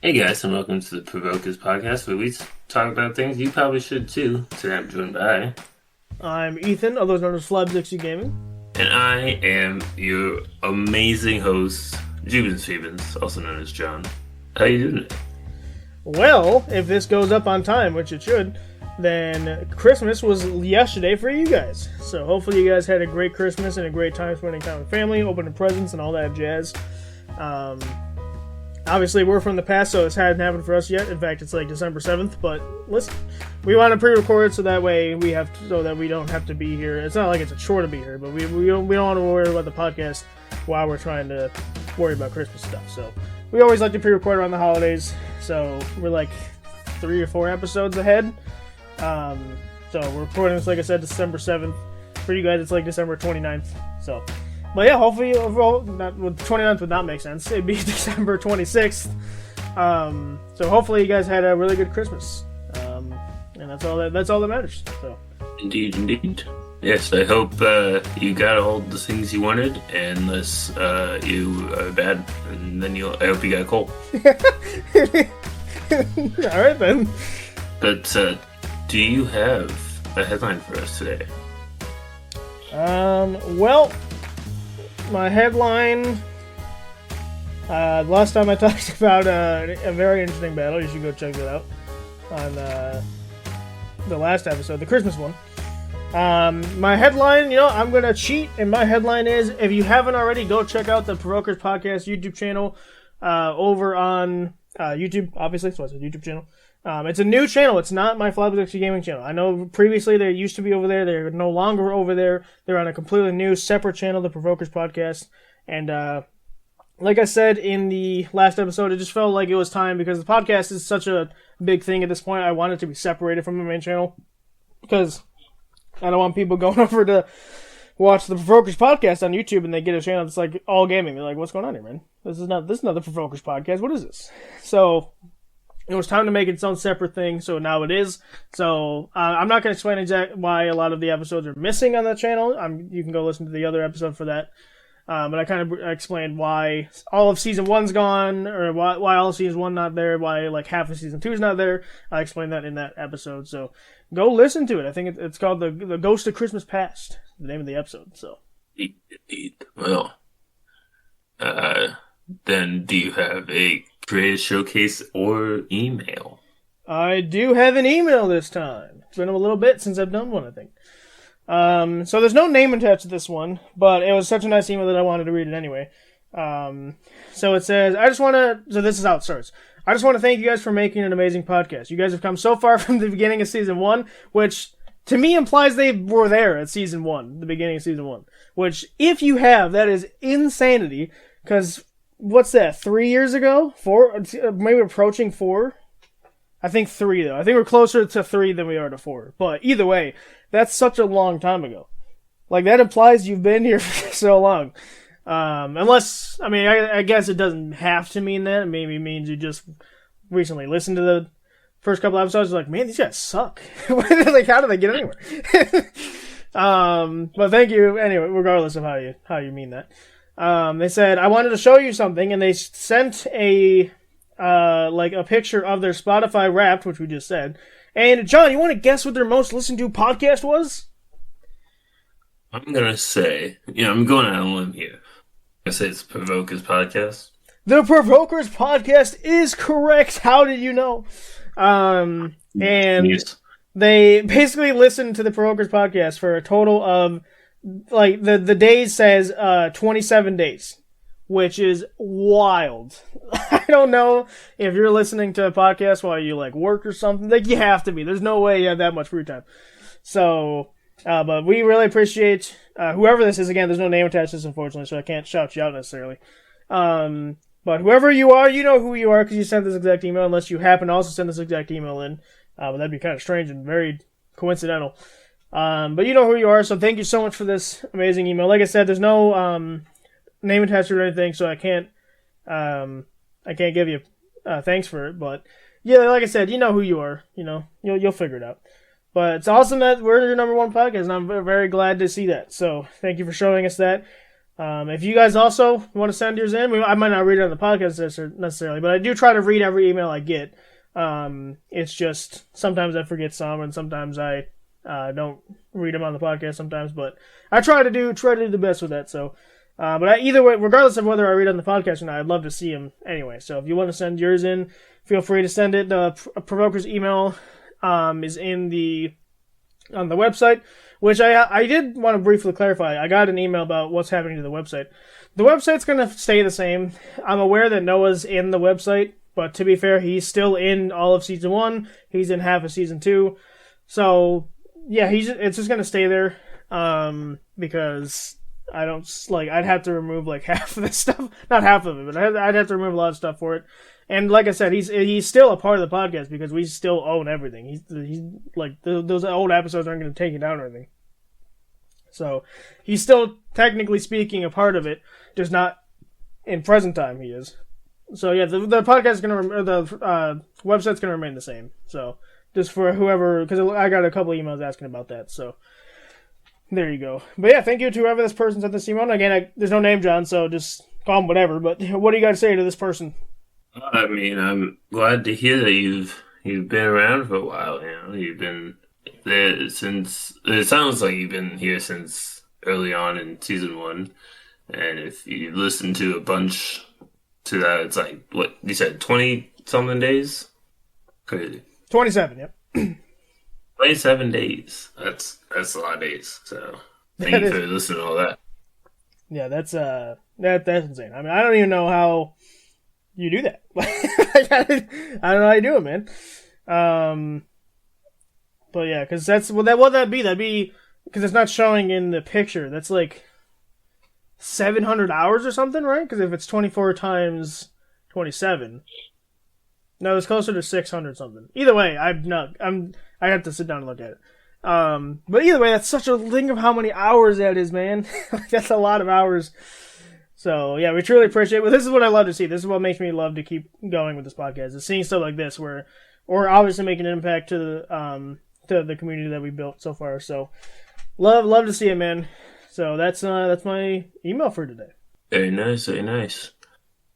Hey guys, and welcome to the Provokers podcast, where we talk about things you probably should too. Today I'm joined by, I'm Ethan, otherwise known as Flab60 Gaming. and I am your amazing host, Jubins Phoebens, also known as John. How you doing today? Well, if this goes up on time, which it should, then Christmas was yesterday for you guys. So hopefully you guys had a great Christmas and a great time spending time with family, opening presents, and all that jazz. Obviously, we're from the past, so this hadn't happened for us yet. In fact, it's like December 7th, but listen, we want to pre-record so that way so that we don't have to be here. It's not like it's a chore to be here, but we don't want to worry about the podcast while we're trying to worry about Christmas stuff. So we always like to pre-record around the holidays, so we're like 3 or 4 episodes ahead. So we're recording this, like I said, December 7th. For you guys, it's like December 29th. So, but yeah, hopefully, the 29th would not make sense. It'd be December 26th. So hopefully you guys had a really good Christmas. And that's all that matters. So. Indeed. Yes, I hope you got all the things you wanted, unless you are bad, and then I hope you got a cold. Alright then. But do you have a headline for us today? Well, my headline, last time I talked about a very interesting battle. You should go check that out on the last episode, the Christmas one. My headline, I'm going to cheat, and my headline is, if you haven't already, go check out the Provokers Podcast YouTube channel over on YouTube, obviously, so it's a YouTube channel. It's a new channel. It's not my Flab60 Gaming channel. I know previously they used to be over there. They're no longer over there. They're on a completely new, separate channel, the Provokers Podcast. And like I said in the last episode, it just felt like it was time because the podcast is such a big thing at this point. I want it to be separated from the main channel because I don't want people going over to watch the Provokers Podcast on YouTube and they get a channel that's like all gaming. They're like, what's going on here, man? This is not the Provokers Podcast. What is this? So it was time to make its own separate thing, so now it is. So I'm not going to explain exactly why a lot of the episodes are missing on that channel. You can go listen to the other episode for that. But I kind of explained why all of Season 1's gone, or why all of Season 1 not there, why like half of Season 2 is not there. I explained that in that episode, so go listen to it. I think it's called the Ghost of Christmas Past, the name of the episode. So, Indeed. Well, then do you have a creative showcase or email? I do have an email this time. It's been a little bit since I've done one, I think. So there's no name attached to this one, but it was such a nice email that I wanted to read it anyway. So it says, so this is how it starts. I just want to thank you guys for making an amazing podcast. You guys have come so far from the beginning of Season 1, which to me implies they were there at Season 1, the beginning of Season 1. Which, if you have, that is insanity, because what's that, 3 years ago? 4? Maybe approaching 4? I think 3, though. I think we're closer to 3 than we are to 4. But either way, that's such a long time ago. Like, that implies you've been here for so long. Unless, I guess it doesn't have to mean that. It maybe means you just recently listened to the first couple episodes. Like, man, these guys suck. Like, how do they get anywhere? But thank you, anyway, regardless of how you mean that. They said, I wanted to show you something, and they sent a picture of their Spotify Wrapped, which we just said. And, John, you want to guess what their most listened to podcast was? I'm going to say, I'm going out on a limb here. I say it's Provokers Podcast. The Provokers Podcast is correct. How did you know? And Yes. They basically listened to the Provokers Podcast for a total of, like, the days says 27 days, which is wild. I don't know if you're listening to a podcast while you, like, work or something. Like, you have to be. There's no way you have that much free time. So, but we really appreciate whoever this is. Again, there's no name attached to this, unfortunately, so I can't shout you out necessarily. But whoever you are, you know who you are because you sent this exact email, unless you happen to also send this exact email in. But that'd be kind of strange and very coincidental. But you know who you are, so thank you so much for this amazing email. Like I said, there's no name attached or anything, so I can't give you thanks for it. But yeah, like I said, you know who you are. You'll figure it out. But it's awesome that we're your number one podcast, and I'm very glad to see that. So thank you for showing us that. If you guys also want to send yours in, I might not read it on the podcast necessarily, but I do try to read every email I get. It's just sometimes I forget some, and sometimes I don't read them on the podcast sometimes, but I try to do the best with that. So, either way, regardless of whether I read on the podcast or not, I'd love to see them anyway. So if you want to send yours in, feel free to send it. The Provoker's email is on the website, which I did want to briefly clarify. I got an email about what's happening to the website. The website's going to stay the same. I'm aware that Noah's in the website, but to be fair, he's still in all of Season 1. He's in half of Season 2. So, yeah, it's just going to stay there because I'd have to remove like half of this stuff. Not half of it, but I'd have to remove a lot of stuff for it. And like I said, he's still a part of the podcast because we still own everything. He's like those old episodes aren't going to take it down or anything. So he's still technically speaking a part of it, just not in present time. He is. So yeah, the podcast is going to the website's going to remain the same. So just for whoever, because I got a couple emails asking about that. So there you go. But yeah, thank you to whoever this person sent this email. Again, there's no name, John, so just call him whatever. But what do you got to say to this person? I mean, I'm glad to hear that you've been around for a while. You know, you've been there since. It sounds like you've been here since early on in Season 1. And if you listen to a bunch to that, it's like what you said, 20-something days. Crazy. 27. Yep. 27 days. That's a lot of days. So thank you for listening to all that. Yeah, that's insane. I mean, I don't even know how you do that. I don't know how you do it, man. But yeah, because that's what that'd be. That'd be because it's not showing in the picture. That's like 700 hours or something, right? Because if it's 24 times 27, no, it's closer to 600 something. Either way, I have to sit down and look at it. But either way, that's such a thing of how many hours that is, man. That's a lot of hours. So yeah, we truly appreciate it. But this is what I love to see. This is what makes me love to keep going with this podcast. Is seeing stuff like this where we're obviously making an impact to the community that we built so far. So love to see it, man. So that's my email for today. Very nice, very nice.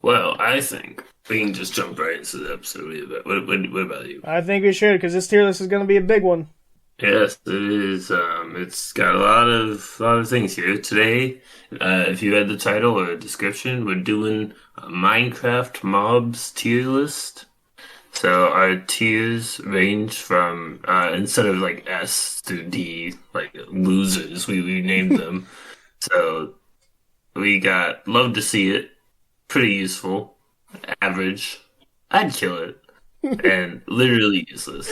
Well, I think we can just jump right into the episode. What about you? I think we should, because this tier list is going to be a big one. Yes, it is. It's got a lot of things here today. If you read the title or description, we're doing a Minecraft mobs tier list. So our tiers range from instead of like S through D, like losers, we named them. So we got love to see it, pretty useful, average, I'd kill it, and literally useless.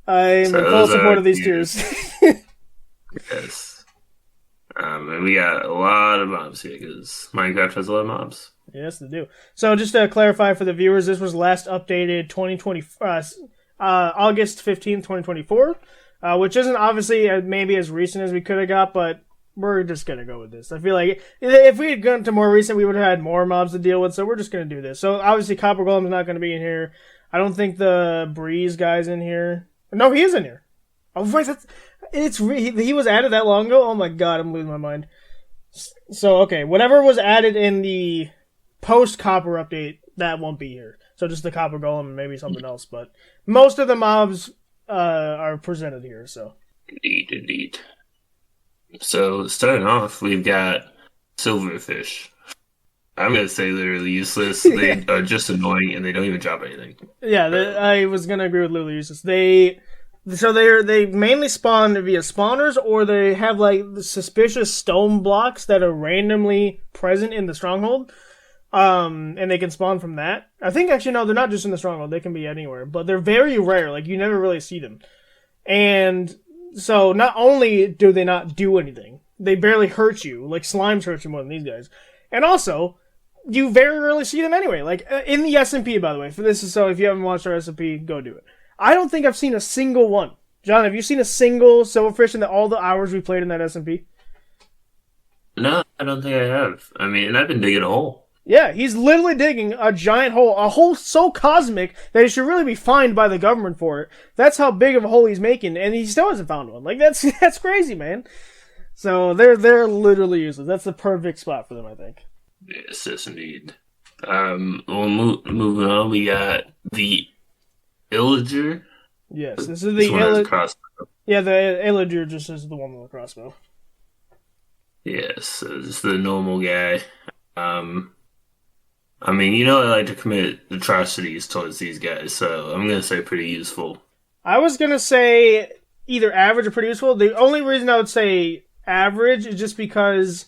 I'm in full support of these tiers. Yes. And we got a lot of mobs here because Minecraft has a lot of mobs. Yes, they do. So just to clarify for the viewers, this was last updated August 15th, 2024, which isn't obviously maybe as recent as we could have got, but we're just going to go with this. I feel like if we had gone to more recent, we would have had more mobs to deal with, so we're just going to do this. So obviously Copper Golem's not going to be in here. I don't think the Breeze guy's in here. No, he is in here. Oh, wait, he was added that long ago? Oh my god, I'm losing my mind. So, okay, whatever was added in the post-Copper update, that won't be here. So just the Copper Golem and maybe something else, but most of the mobs are presented here, so. Indeed. So, starting off, we've got Silverfish. I'm going to say literally useless. They are just annoying, and they don't even drop anything. Yeah, I was going to agree with literally useless. They mainly spawn via spawners, or they have like the suspicious stone blocks that are randomly present in the stronghold, and they can spawn from that. I think actually no, they're not just in the stronghold; they can be anywhere, but they're very rare. Like you never really see them, and so not only do they not do anything, they barely hurt you. Like slimes hurt you more than these guys, and also you very rarely see them anyway. Like in the SMP, by the way, for this is so if you haven't watched our SMP, go do it. I don't think I've seen a single one. John, have you seen a single silverfish in all the hours we played in that SMP? No, I don't think I have. I mean, and I've been digging a hole. Yeah, he's literally digging a giant hole, a hole so cosmic that he should really be fined by the government for it. That's how big of a hole he's making, and he still hasn't found one. Like that's crazy, man. So they're literally useless. That's the perfect spot for them, I think. Yes, indeed. Moving on, we got the Illager. Yes, this is This the one has a crossbow. Yeah, the Illager just is the one with the crossbow. Yes, it's the normal guy. I mean, you know, I like to commit atrocities towards these guys, so I'm gonna say pretty useful. I was gonna say either average or pretty useful. The only reason I would say average is just because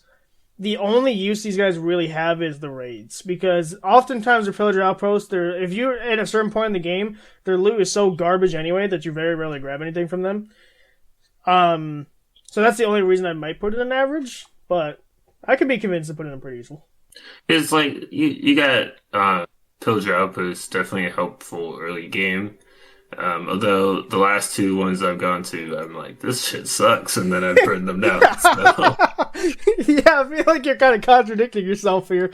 the only use these guys really have is the raids. Because oftentimes their pillager outposts, if you're at a certain point in the game, their loot is so garbage anyway that you very rarely grab anything from them. So that's the only reason I might put it in average, but I could be convinced to put it in pretty useful. It's like you got pillager outposts, definitely a helpful early game. Although the last two ones I've gone to, I'm like, this shit sucks, and then I've burned them down. So. Yeah, I feel like you're kind of contradicting yourself here.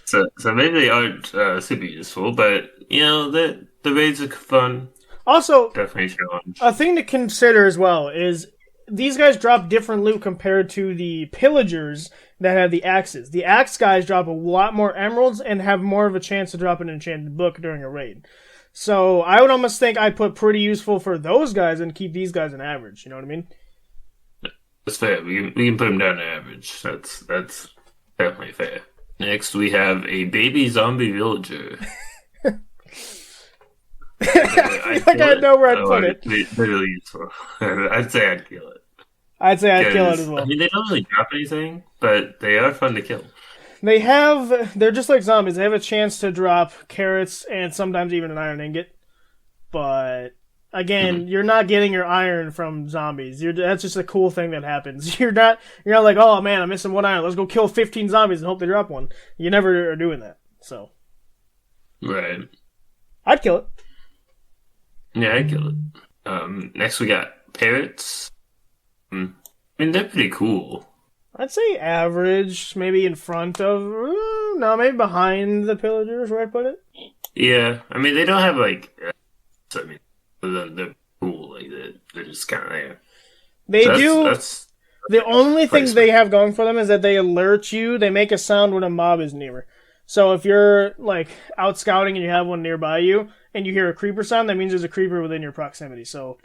So maybe they aren't super useful, but you know the raids are fun. Also, Definitely a challenge. a thing to consider as well is these guys drop different loot compared to the pillagers that have the axes. The axe guys drop a lot more emeralds and have more of a chance to drop an enchanted book during a raid. So I would almost think I'd put pretty useful for those guys and keep these guys in average. You know what I mean? That's fair. We can put them down to average. That's definitely fair. Next, we have a baby zombie villager. I feel like I know where I'd put it. Literally useful. I'd say I'd kill it. I'd say I'd kill it as well. I mean, they don't really drop anything, but they are fun to kill. They're just like zombies. They have a chance to drop carrots and sometimes even an iron ingot. But again, you're not getting your iron from zombies. That's just a cool thing that happens. You're not like, oh man, I'm missing one iron. Let's go kill 15 zombies and hope they drop one. You never are doing that. So, right. I'd kill it. Yeah, I'd kill it. Next we got parrots. I mean, they're pretty cool. I'd say average, maybe in front of, no, maybe behind the pillagers, where I'd put it. Yeah, I mean, they don't have like, I mean, they're cool, like they're just kind of there. That's the only thing they have going for them is that they alert you. They make a sound when a mob is near. So if you're like out scouting and you have one nearby you, and you hear a creeper sound, that means there's a creeper within your proximity. So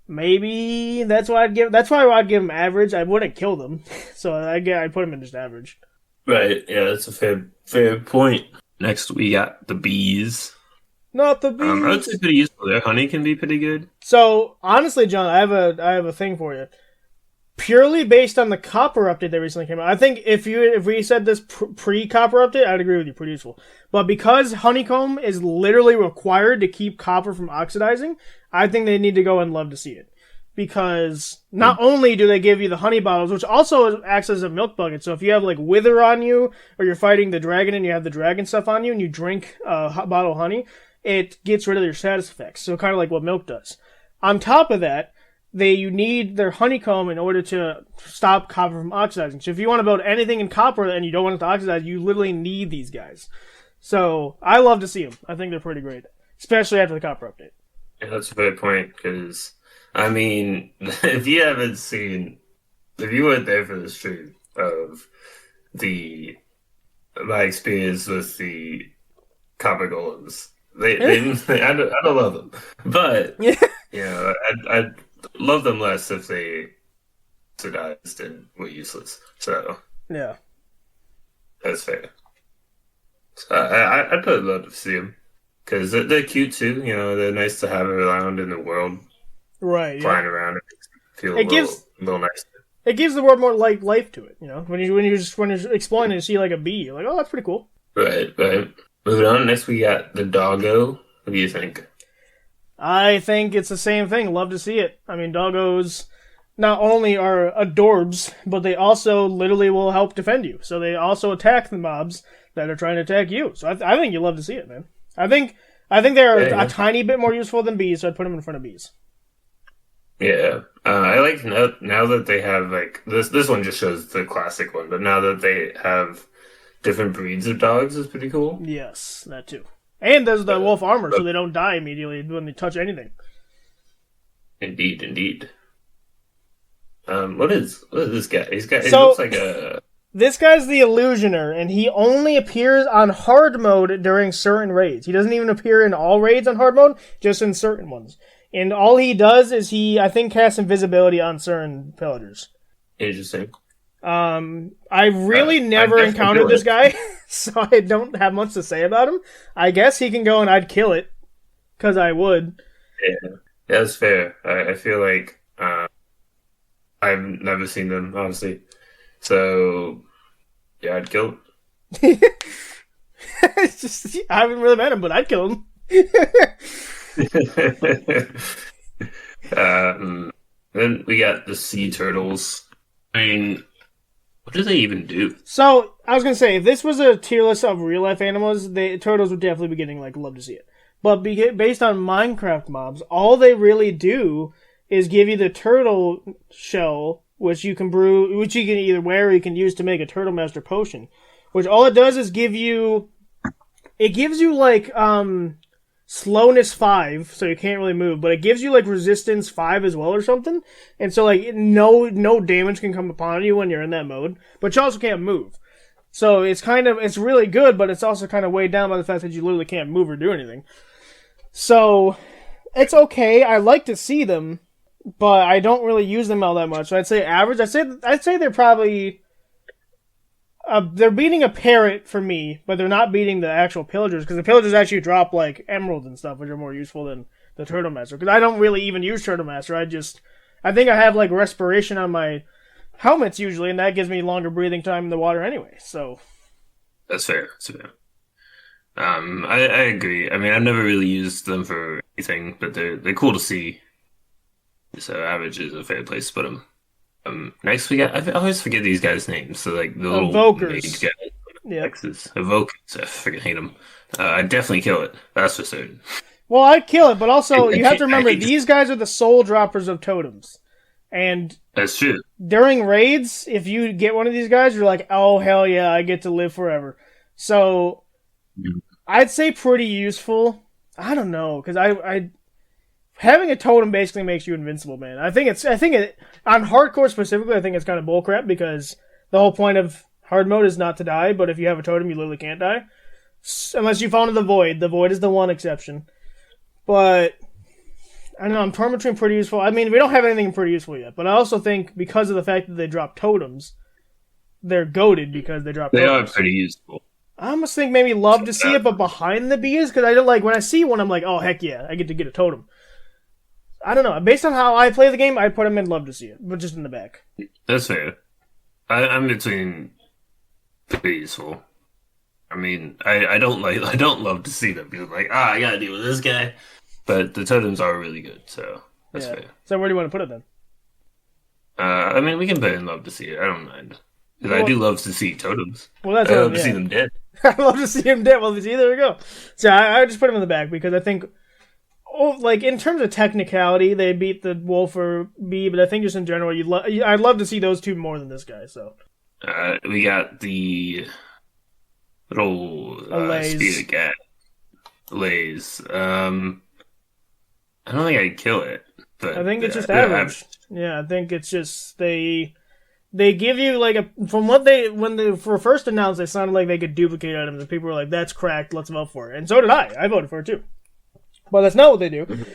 maybe that's why I'd give them average. I wouldn't kill them, so I'd put them in just average. Right. Yeah, that's a fair point. Next, we got the bees. Not the bees. I would say pretty useful. Their honey can be pretty good. So honestly, John, I have a thing for you. Purely based on the copper update that recently came out, I think if we said this pre-copper update, I'd agree with you, pretty useful. But because honeycomb is literally required to keep copper from oxidizing, I think they need to go and love to see it. Because not only do they give you the honey bottles, which also acts as a milk bucket, so if you have like wither on you, or you're fighting the dragon and you have the dragon stuff on you, and you drink a bottle of honey, it gets rid of your status effects, so kind of like what milk does. On top of that, you need their honeycomb in order to stop copper from oxidizing. So if you want to build anything in copper and you don't want it to oxidize, you literally need these guys. So I love to see them. I think they're pretty great, especially after the copper update. Yeah, that's a fair point, because, I mean, if you weren't there for the stream of my experience with the copper golems, I don't love them. But, you know, I'd love them less if they oxidized and were useless. So, yeah, that's fair. So I'd put love to see them, because they're cute too. You know, they're nice to have around in the world. Right, flying around, it feels a little nice. It gives the world more life to it. You know, when you're exploring and you see like a bee, you're like, oh, that's pretty cool. Right. Moving on. Next, we got the doggo. What do you think? I think it's the same thing. Love to see it. I mean, doggos not only are adorbs, but they also literally will help defend you. So they also attack the mobs that are trying to attack you. So I think you love to see it, man. I think they're a tiny bit more useful than bees, so I'd put them in front of bees. Yeah, I like now that they have like this one just shows the classic one, but now that they have different breeds of dogs is pretty cool. Yes, that too. And there's the wolf armor, so they don't die immediately when they touch anything. Indeed, indeed. What is this guy? He looks like a... This guy's the Illusioner, and he only appears on hard mode during certain raids. He doesn't even appear in all raids on hard mode, just in certain ones. And all he does is I think, casts invisibility on certain pillagers. Interesting. I've really never encountered this guy, so I don't have much to say about him. I guess he can go and I'd kill it, because I would. Yeah, that's fair. I feel like I've never seen them, honestly. So, yeah, I'd kill him. It's just, I haven't really met him, but I'd kill him. Then we got the sea turtles. I mean, what do they even do? So, I was going to say, if this was a tier list of real-life animals, turtles would definitely be getting, love to see it. But based on Minecraft mobs, all they really do is give you the turtle shell, which you can brew, which you can either wear or you can use to make a Turtle Master potion. Which all it does is gives you slowness 5, so you can't really move, but it gives you resistance 5 as well or something. And so no damage can come upon you when you're in that mode, but you also can't move. So it's really good, but it's also kind of weighed down by the fact that you literally can't move or do anything. So it's okay. I like to see them, but I don't really use them all that much. So I'd say average. I'd say they're probably they're beating a parrot for me, but they're not beating the actual pillagers, because the pillagers actually drop emeralds and stuff, which are more useful than the Turtle Master. Because I don't really even use Turtle Master. I think I have respiration on my helmets usually, and that gives me longer breathing time in the water anyway. So that's fair. I agree. I mean, I've never really used them for anything, but they're cool to see. So average is a fair place to put them. Next we got, I always forget these guys' names. So the little Evokers. mage guys. Yeah. Evokers. I freaking hate them. I'd definitely kill it. That's for certain. Well, I'd kill it, but also you have to remember these guys are the soul droppers of totems. And that's true. During raids, if you get one of these guys, you're like, oh, hell yeah, I get to live forever. So I'd say pretty useful. I don't know, because having a totem basically makes you invincible, man. I think on hardcore specifically, I think it's kind of bullcrap, because the whole point of hard mode is not to die, but if you have a totem, you literally can't die. Unless you fall into the void. The void is the one exception. But I don't know, I'm Tormenting pretty useful. I mean, we don't have anything pretty useful yet, but I also think because of the fact that they drop totems, they're goated because they drop totems. They are pretty useful. I almost think maybe love to see it, but behind the bees, because I don't when I see one, I'm like, oh, heck yeah, I get to get a totem. I don't know. Based on how I play the game, I'd put them in love to see it, but just in the back. That's fair. I'm between pretty useful. I mean, I don't love to see them because I gotta deal with this guy. But the totems are really good, so that's fair. So where do you want to put it then? I mean, we can put in love to see it. I don't mind. Because I do love to see totems. Well, that's I love to see them dead. I love to see them dead. Well, see, there we go. So I just put them in the back because I think, in terms of technicality, they beat the wolf or bee, but I think just in general, I'd love to see those two more than this guy. So we got the little speed cat, Lays. I don't think I'd kill it, but I think it's just average. Yeah, I think it's just they give you from what when they were first announced, they sounded like they could duplicate items, and people were like, "That's cracked. Let's vote for it." And so did I. I voted for it too. But that's not what they do.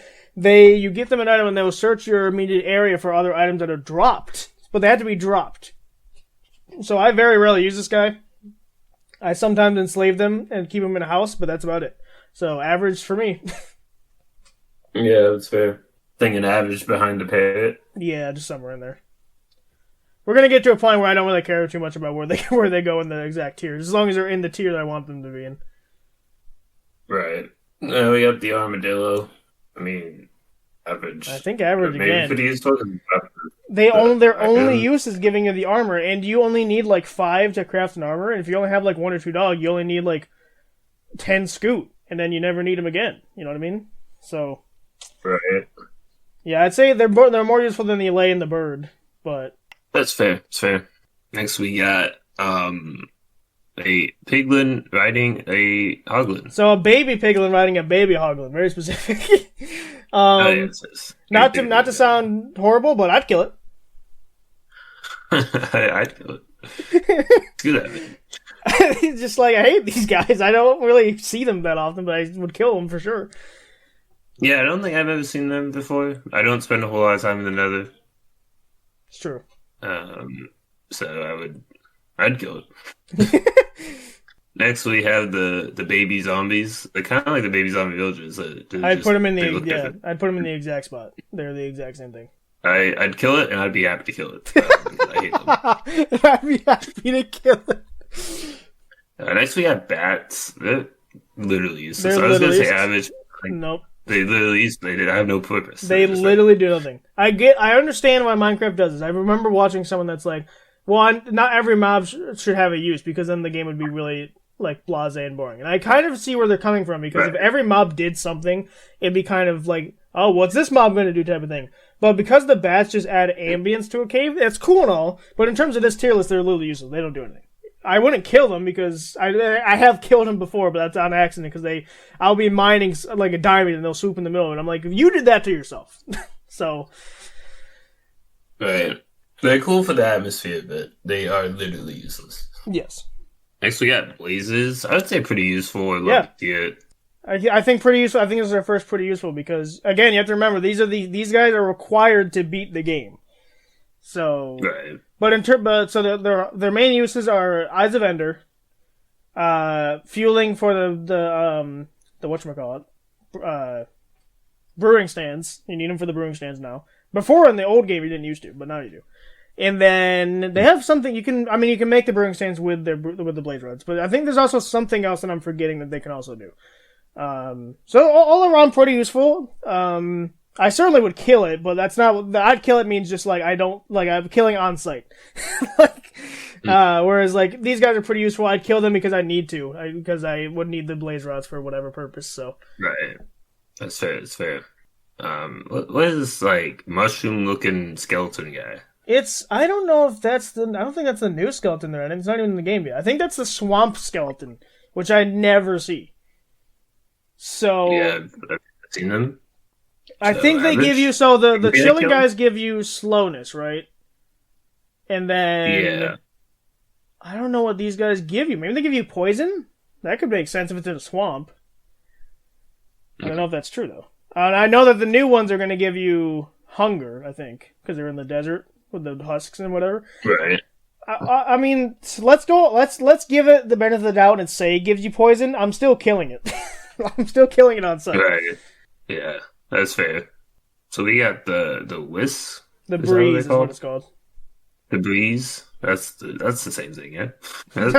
You give them an item, and they will search your immediate area for other items that are dropped, but they have to be dropped. So I very rarely use this guy. I sometimes enslave them and keep them in a house, but that's about it. So average for me. Yeah, that's fair. Thinking average behind the parrot. Yeah, just somewhere in there. We're gonna get to a point where I don't really care too much about where they go in the exact tiers, as long as they're in the tier that I want them to be in. Right. We got the armadillo. I mean, average. I think average again. Their only use is giving you the armor, and you only need 5 to craft an armor. And if you only have 1 or 2 dog, you only need 10 scoot, and then you never need them again. You know what I mean? So. Right. Yeah, I'd say they're more useful than the lay and the bird, but that's fair. It's fair. Next we got a piglin riding a hoglin. So a baby piglin riding a baby hoglin, very specific. Oh, yeah, Not to sound horrible, but I'd kill it. I'd kill it. It's good at it. It's just like, I hate these guys. I don't really see them that often, but I would kill them for sure. Yeah, I don't think I've ever seen them before. I don't spend a whole lot of time in the Nether. It's true. So I'd kill it. Next, we have the baby zombies. They're kind of like the baby zombie villagers. I'd put them in I'd put them in the exact spot. They're the exact same thing. I'd kill it, and I'd be happy to kill it. I hate them. I'd be happy to kill it. Next, we have bats. They're literally useless. I was going to say average. Nope. They literally use. They have no purpose. They literally do nothing. I understand why Minecraft does this. I remember watching someone that's like, well, not every mob should have a use, because then the game would be really like blasé and boring. And I kind of see where they're coming from, because if every mob did something, it'd be kind of like, oh, what's this mob going to do type of thing. But because the bats just add ambience to a cave, that's cool and all. But in terms of this tier list, they're literally useless. They don't do anything. I wouldn't kill them, because I have killed them before, but that's on accident, because I'll be mining like a diamond and they'll swoop in the middle, and I'm like, you did that to yourself. So. Right. They're cool for the atmosphere, but they are literally useless. Yes. Next, we got blazes. I would say pretty useful. I think pretty useful. I think this is our first pretty useful, because again, you have to remember these guys are required to beat the game. So, right. But their main uses are Eyes of Ender, fueling for the whatchamacallit, brewing stands. You need them for the brewing stands now. Before in the old game you didn't used to, but now you do. And then they have something you can make the brewing stands with the blaze rods, but I think there's also something else that I'm forgetting that they can also do. So all around pretty useful. I certainly would kill it, but that's not. I'd kill it means just like I'm killing on site. Whereas like these guys are pretty useful. I'd kill them because I need to, because I would need the blaze rods for whatever purpose. So right, that's fair. That's fair. What is this like mushroom looking skeleton guy? I don't know if I don't think that's the new skeleton there. It's not even in the game yet. I think that's the swamp skeleton, which I never see. So yeah, I've seen them. I think they give you the chilling guys give you slowness, right? And then I don't know what these guys give you. Maybe they give you poison. That could make sense if it's in a swamp. I don't know if that's true though. I know that the new ones are going to give you hunger. I think because they're in the desert with the husks and whatever. Right. I mean, let's go. Let's give it the benefit of the doubt and say it gives you poison. I'm still killing it. I'm still killing it on site. Right. Yeah, that's fair. So we got the wisp. The breeze is what it's called. The breeze. That's the same thing, yeah. Those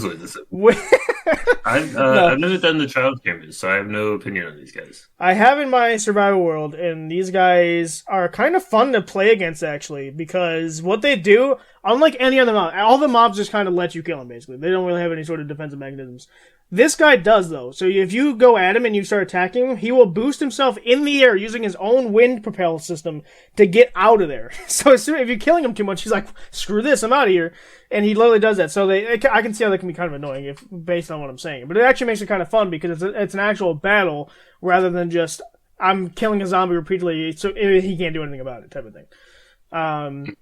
are the same. I've never done the trial cameras, so I have no opinion on these guys. I have in my survival world, and these guys are kind of fun to play against, actually, because what they do, unlike any other mob, all the mobs just kind of let you kill them, basically. They don't really have any sort of defensive mechanisms. This guy does, though. So if you go at him and you start attacking him, he will boost himself in the air using his own wind propel system to get out of there. So if you're killing him too much, he's like, screw this, I'm out of here. And he literally does that. So I can see how that can be kind of annoying based on what I'm saying. But it actually makes it kind of fun because it's an actual battle rather than just, I'm killing a zombie repeatedly so he can't do anything about it type of thing.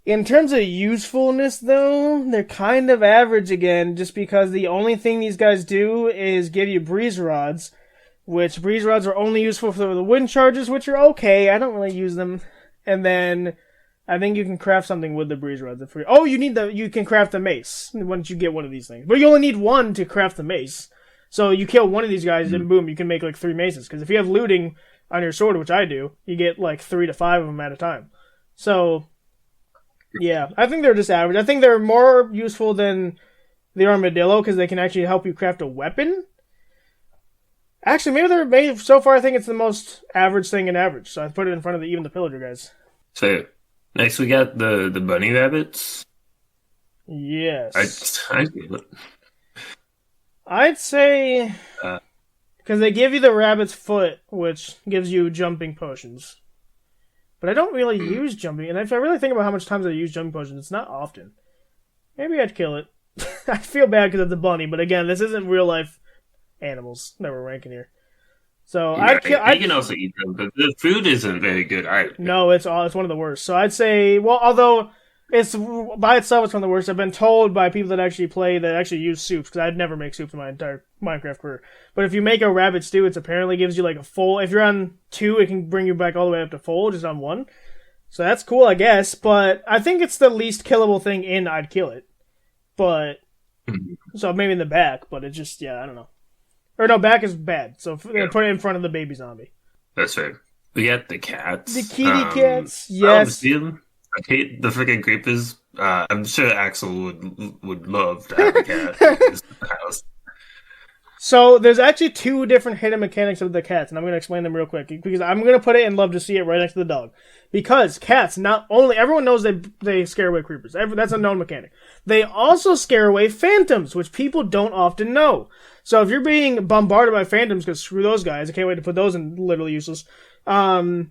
In terms of usefulness, though, they're kind of average again, just because the only thing these guys do is give you breeze rods, which breeze rods are only useful for the wind charges, which are okay. I don't really use them. And then I think you can craft something with the breeze rods. You can craft the mace once you get one of these things. But you only need one to craft the mace. So you kill one of these guys and boom, you can make like 3 maces. Because if you have looting on your sword, which I do, you get like 3 to 5 of them at a time. So yeah, I think they're just average. I think they're more useful than the armadillo because they can actually help you craft a weapon. Actually, maybe so far I think it's the most average thing in average. So I put it in front of even the pillager guys. So next we got the bunny rabbits. Yes. I'd say because they give you the rabbit's foot, which gives you jumping potions. But I don't really use jumping, and if I really think about how much times I use jumping potions, it's not often. Maybe I'd kill it. I feel bad because it's a bunny, but again, this isn't real life animals that we're ranking here. So Yeah, you can also eat them, but the food isn't very good either. No, it's one of the worst. So I'd say, well, although it's by itself, it's one of the worst. I've been told by people that actually play that actually use soups, because I'd never make soups in my entire Minecraft career. But if you make a rabbit stew, it apparently gives you like a full. If you're on 2, it can bring you back all the way up to full, just on 1. So that's cool, I guess. But I think it's the least killable thing in I'd kill it. But so maybe in the back, but it just I don't know. Or no, back is bad. So put it in front of the baby zombie. That's right. We got the cats. The kitty cats. Yes. I hate the freaking creepers. I'm sure Axel would love to have a cat in his house. So there's actually 2 different hidden mechanics of the cats, and I'm going to explain them real quick, because I'm going to put it and love to see it right next to the dog. Because cats, not only, everyone knows they scare away creepers. That's a known mechanic. They also scare away phantoms, which people don't often know. So if you're being bombarded by phantoms, because screw those guys, I can't wait to put those in literally useless, the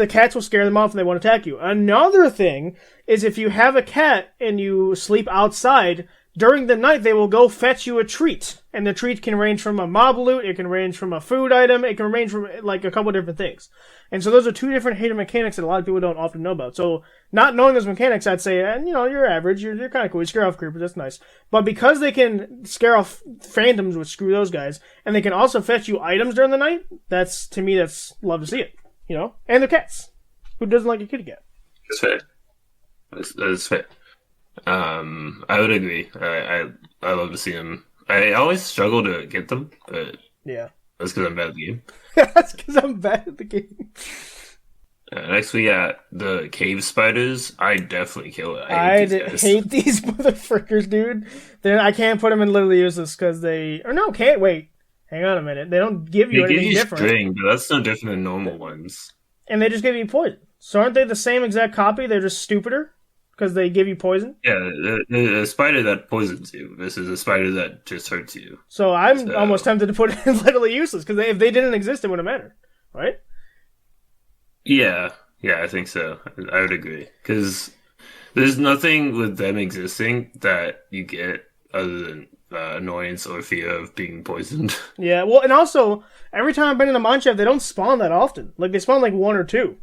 cats will scare them off and they won't attack you. Another thing is if you have a cat and you sleep outside, during the night, they will go fetch you a treat. And the treat can range from a mob loot, it can range from a food item, it can range from like a couple different things. And so those are 2 different hidden mechanics that a lot of people don't often know about. So not knowing those mechanics, I'd say, you're average, you're kind of cool, you scare off creepers, that's nice. But because they can scare off phantoms, which screw those guys, and they can also fetch you items during the night, to me, that's love to see it. And the cats. Who doesn't like a kitty cat? That's fair. That's fair. I would agree. I love to see them. I always struggle to get them, but yeah, that's because I'm bad at the game. That's because I'm bad at the game. Next we got the cave spiders. I definitely kill it. I hate these motherfuckers, dude. I can't put them in literally useless because can't wait. Hang on a minute. They don't give you anything different. String, but that's no different than normal ones. And they just give you poison. So aren't they the same exact copy? They're just stupider because they give you poison? Yeah, the spider that poisons you. This is a spider that just hurts you. So I'm almost tempted to put it in literally useless because if they didn't exist, it wouldn't matter. Right? Yeah, I think so. I would agree. Because there's nothing with them existing that you get other than annoyance or fear of being poisoned. Yeah, well, and also, every time I've been in a mineshaft, they don't spawn that often. Like, they spawn like 1 or 2.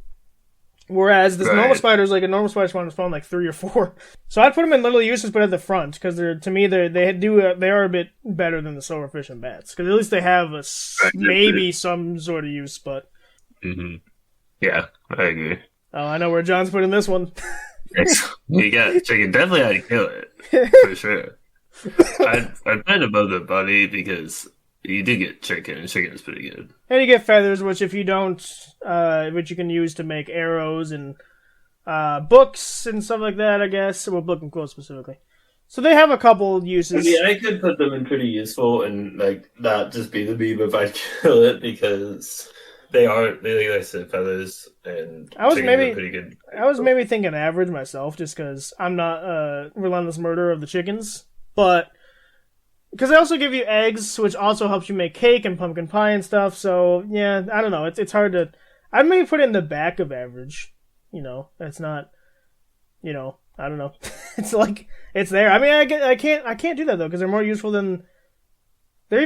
Whereas this normal spider is like a normal spider spawn like 3 or 4. So I'd put them in literally useless, but at the front, because to me, they are a bit better than the silverfish and bats. Because at least they have maybe some sort of use, but... Mm-hmm. Yeah, I agree. Oh, I know where John's putting this one. You got chicken. Definitely I'd kill it. For sure. I'd put it above the bunny because you do get chicken, and chicken is pretty good. And you get feathers, which if you don't, which you can use to make arrows and books and stuff like that, I guess. Well, book and quote specifically. So they have a couple uses. Yeah, I could put them in pretty useful and like not just be the meme if I kill it because they like I said, feathers and chickens are pretty good. I was maybe thinking average myself, just because I'm not a relentless murderer of the chickens. But, because they also give you eggs, which also helps you make cake and pumpkin pie and stuff, so, yeah, I don't know, it's hard to, I'd maybe put it in the back of average, it's not, I don't know, it's like, it's there, I mean, I can't do that, though, because they're even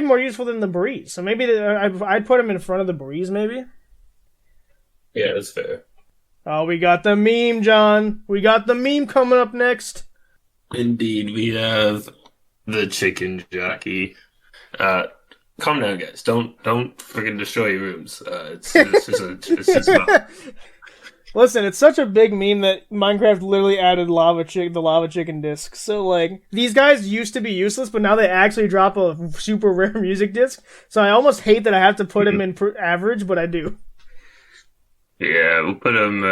more useful than the breeze, so maybe I'd put them in front of the breeze, maybe? Yeah, that's fair. Oh, we got the meme, John, we got the meme coming up next. Indeed, we have the chicken jockey. Calm down, guys. Don't freaking destroy your rooms. It's just not. Listen, it's such a big meme that Minecraft literally added the lava chicken disc. So like these guys used to be useless, but now they actually drop a super rare music disc. So I almost hate that I have to put them in average, but I do. Yeah, we'll put them.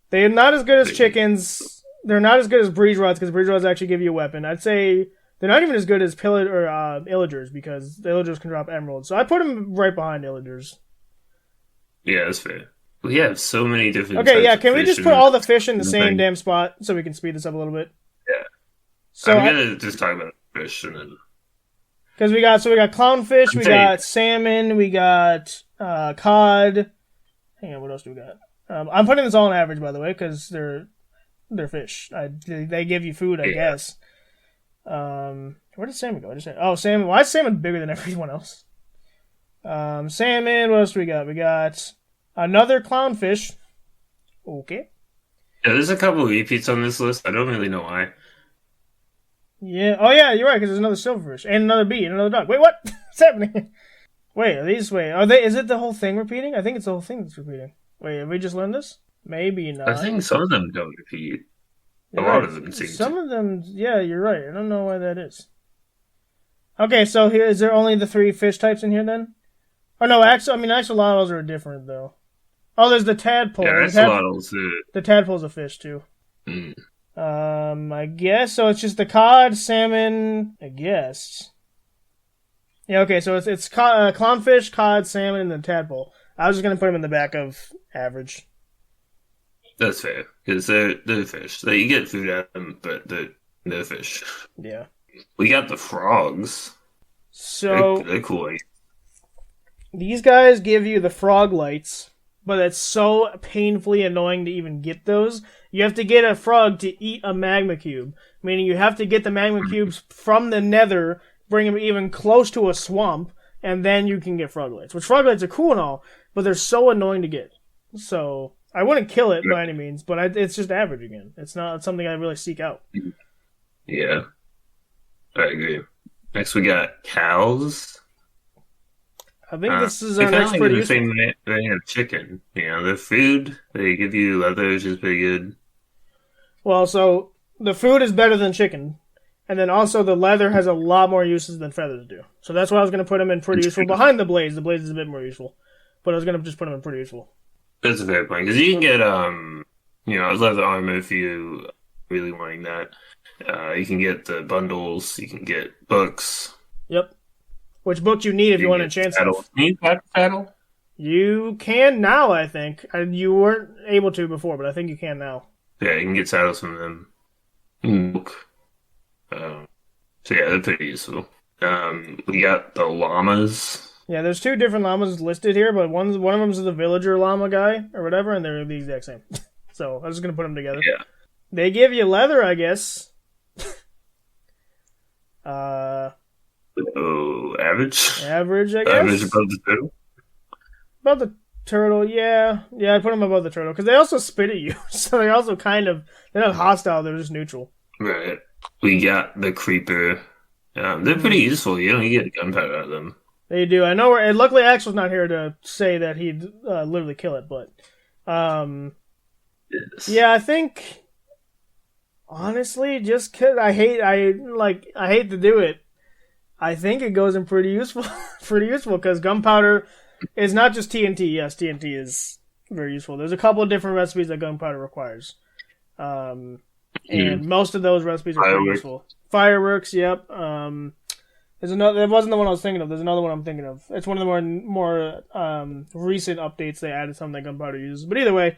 They are not as good as chickens. They're not as good as breeze rods because breeze rods actually give you a weapon. I'd say they're not even as good as illagers because the illagers can drop emeralds. So I put them right behind illagers. Yeah, that's fair. We have so many different. Okay, yeah. Can we just put all the fish in the same damn spot so we can speed this up a little bit? Yeah. So I'm gonna just talk about fish and then. Because we got clownfish, we got salmon, we got cod. Hang on, what else do we got? I'm putting this all on average, by the way, because they're their fish. They give you food, I guess. Where did salmon go? Salmon. Why is salmon bigger than everyone else? Salmon. What else do we got? We got another clownfish. Okay. Yeah, there's a couple of repeats on this list. I don't really know why. Yeah. Oh, yeah, you're right, because there's another silverfish. And another bee and another duck. Wait, what? What's happening? Wait, are they? Is it the whole thing repeating? I think it's the whole thing that's repeating. Wait, have we just learned this? Maybe not. I think some of them don't repeat. You're a lot right. of them seem Some of them, yeah, you're right. I don't know why that is. Okay, so here, is there only the 3 fish types in here then? Oh, no, axolotls are different, though. Oh, there's the tadpole. Yeah, axolotls. The tadpole's a fish, too. Mm. I guess, so it's just the cod, salmon, I guess. Yeah, okay, so it's clownfish, cod, salmon, and then tadpole. I was just going to put them in the back of average. That's fair, because they're fish. You get food out of them, but they're fish. Yeah. We got the frogs. So they're cool. These guys give you the frog lights, but it's so painfully annoying to even get those. You have to get a frog to eat a magma cube, meaning you have to get the magma cubes from the nether, bring them even close to a swamp, and then you can get frog lights. Which frog lights are cool and all, but they're so annoying to get. So I wouldn't kill it by any means, but it's just average again. It's not something I really seek out. Yeah, I agree. Next we got cows. I think this is our next pretty useful. They have chicken. Their food, they give you leather, which is pretty good. Well, so the food is better than chicken, and then also the leather has a lot more uses than feathers do. So that's why I was going to put them in pretty useful behind the blaze. The blaze is a bit more useful, but I was going to just put them in pretty useful. That's a fair point, because you can get leather armor if you really wanting that. You can get the bundles. You can get books. Yep. Which book you need if you want to enchant stuff. Can you paddle? You can now, I think. You weren't able to before, but I think you can now. Yeah, you can get saddles from them. So yeah, they're pretty useful. We got the llamas. Yeah, there's 2 different llamas listed here, but one of them is the villager llama guy or whatever, and they're the exact same. So I was just gonna put them together. Yeah. They give you leather, I guess. Average. Average, I guess. Average above the turtle. Above the turtle, yeah. I put them above the turtle because they also spit at you, so they're also they're not hostile. They're just neutral. Right. We got the creeper. They're pretty useful. You get gunpowder out of them. They do. I know. Luckily, Axel's not here to say that he'd literally kill it, but yes. Yeah, I think honestly, just cause I hate to do it. I think it goes in pretty useful because gunpowder is not just TNT. Yes, TNT is very useful. There's a couple of different recipes that gunpowder requires, and most of those recipes are pretty useful. Fireworks, yep. There's another. That wasn't the one I was thinking of. There's another one I'm thinking of. It's one of the more recent updates. They added something that gunpowder uses. But either way,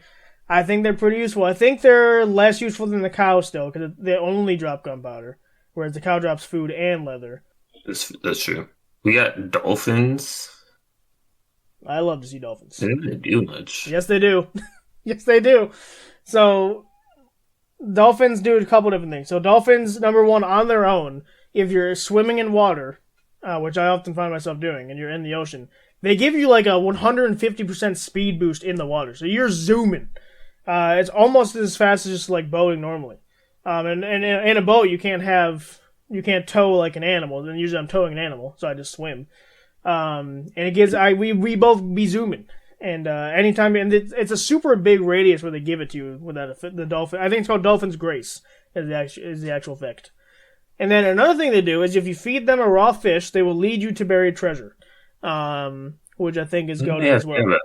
I think they're pretty useful. I think they're less useful than the cow still because they only drop gunpowder, whereas the cow drops food and leather. That's true. We got dolphins. I love to see dolphins. They don't do much. Yes, they do. Yes, they do. So, dolphins do a couple different things. So, dolphins, number one, on their own, if you're swimming in water, which I often find myself doing, and you're in the ocean, they give you like a 150% speed boost in the water. So, you're zooming. It's almost as fast as just like boating normally. And in a boat, you can't tow like an animal. And usually I'm towing an animal, so I just swim. And it gives we both be zooming, and anytime, and it's a super big radius where they give it to you with the dolphin. I think it's called Dolphin's Grace is the actual effect. And then another thing they do is if you feed them a raw fish, they will lead you to buried treasure, which I think is goated as well.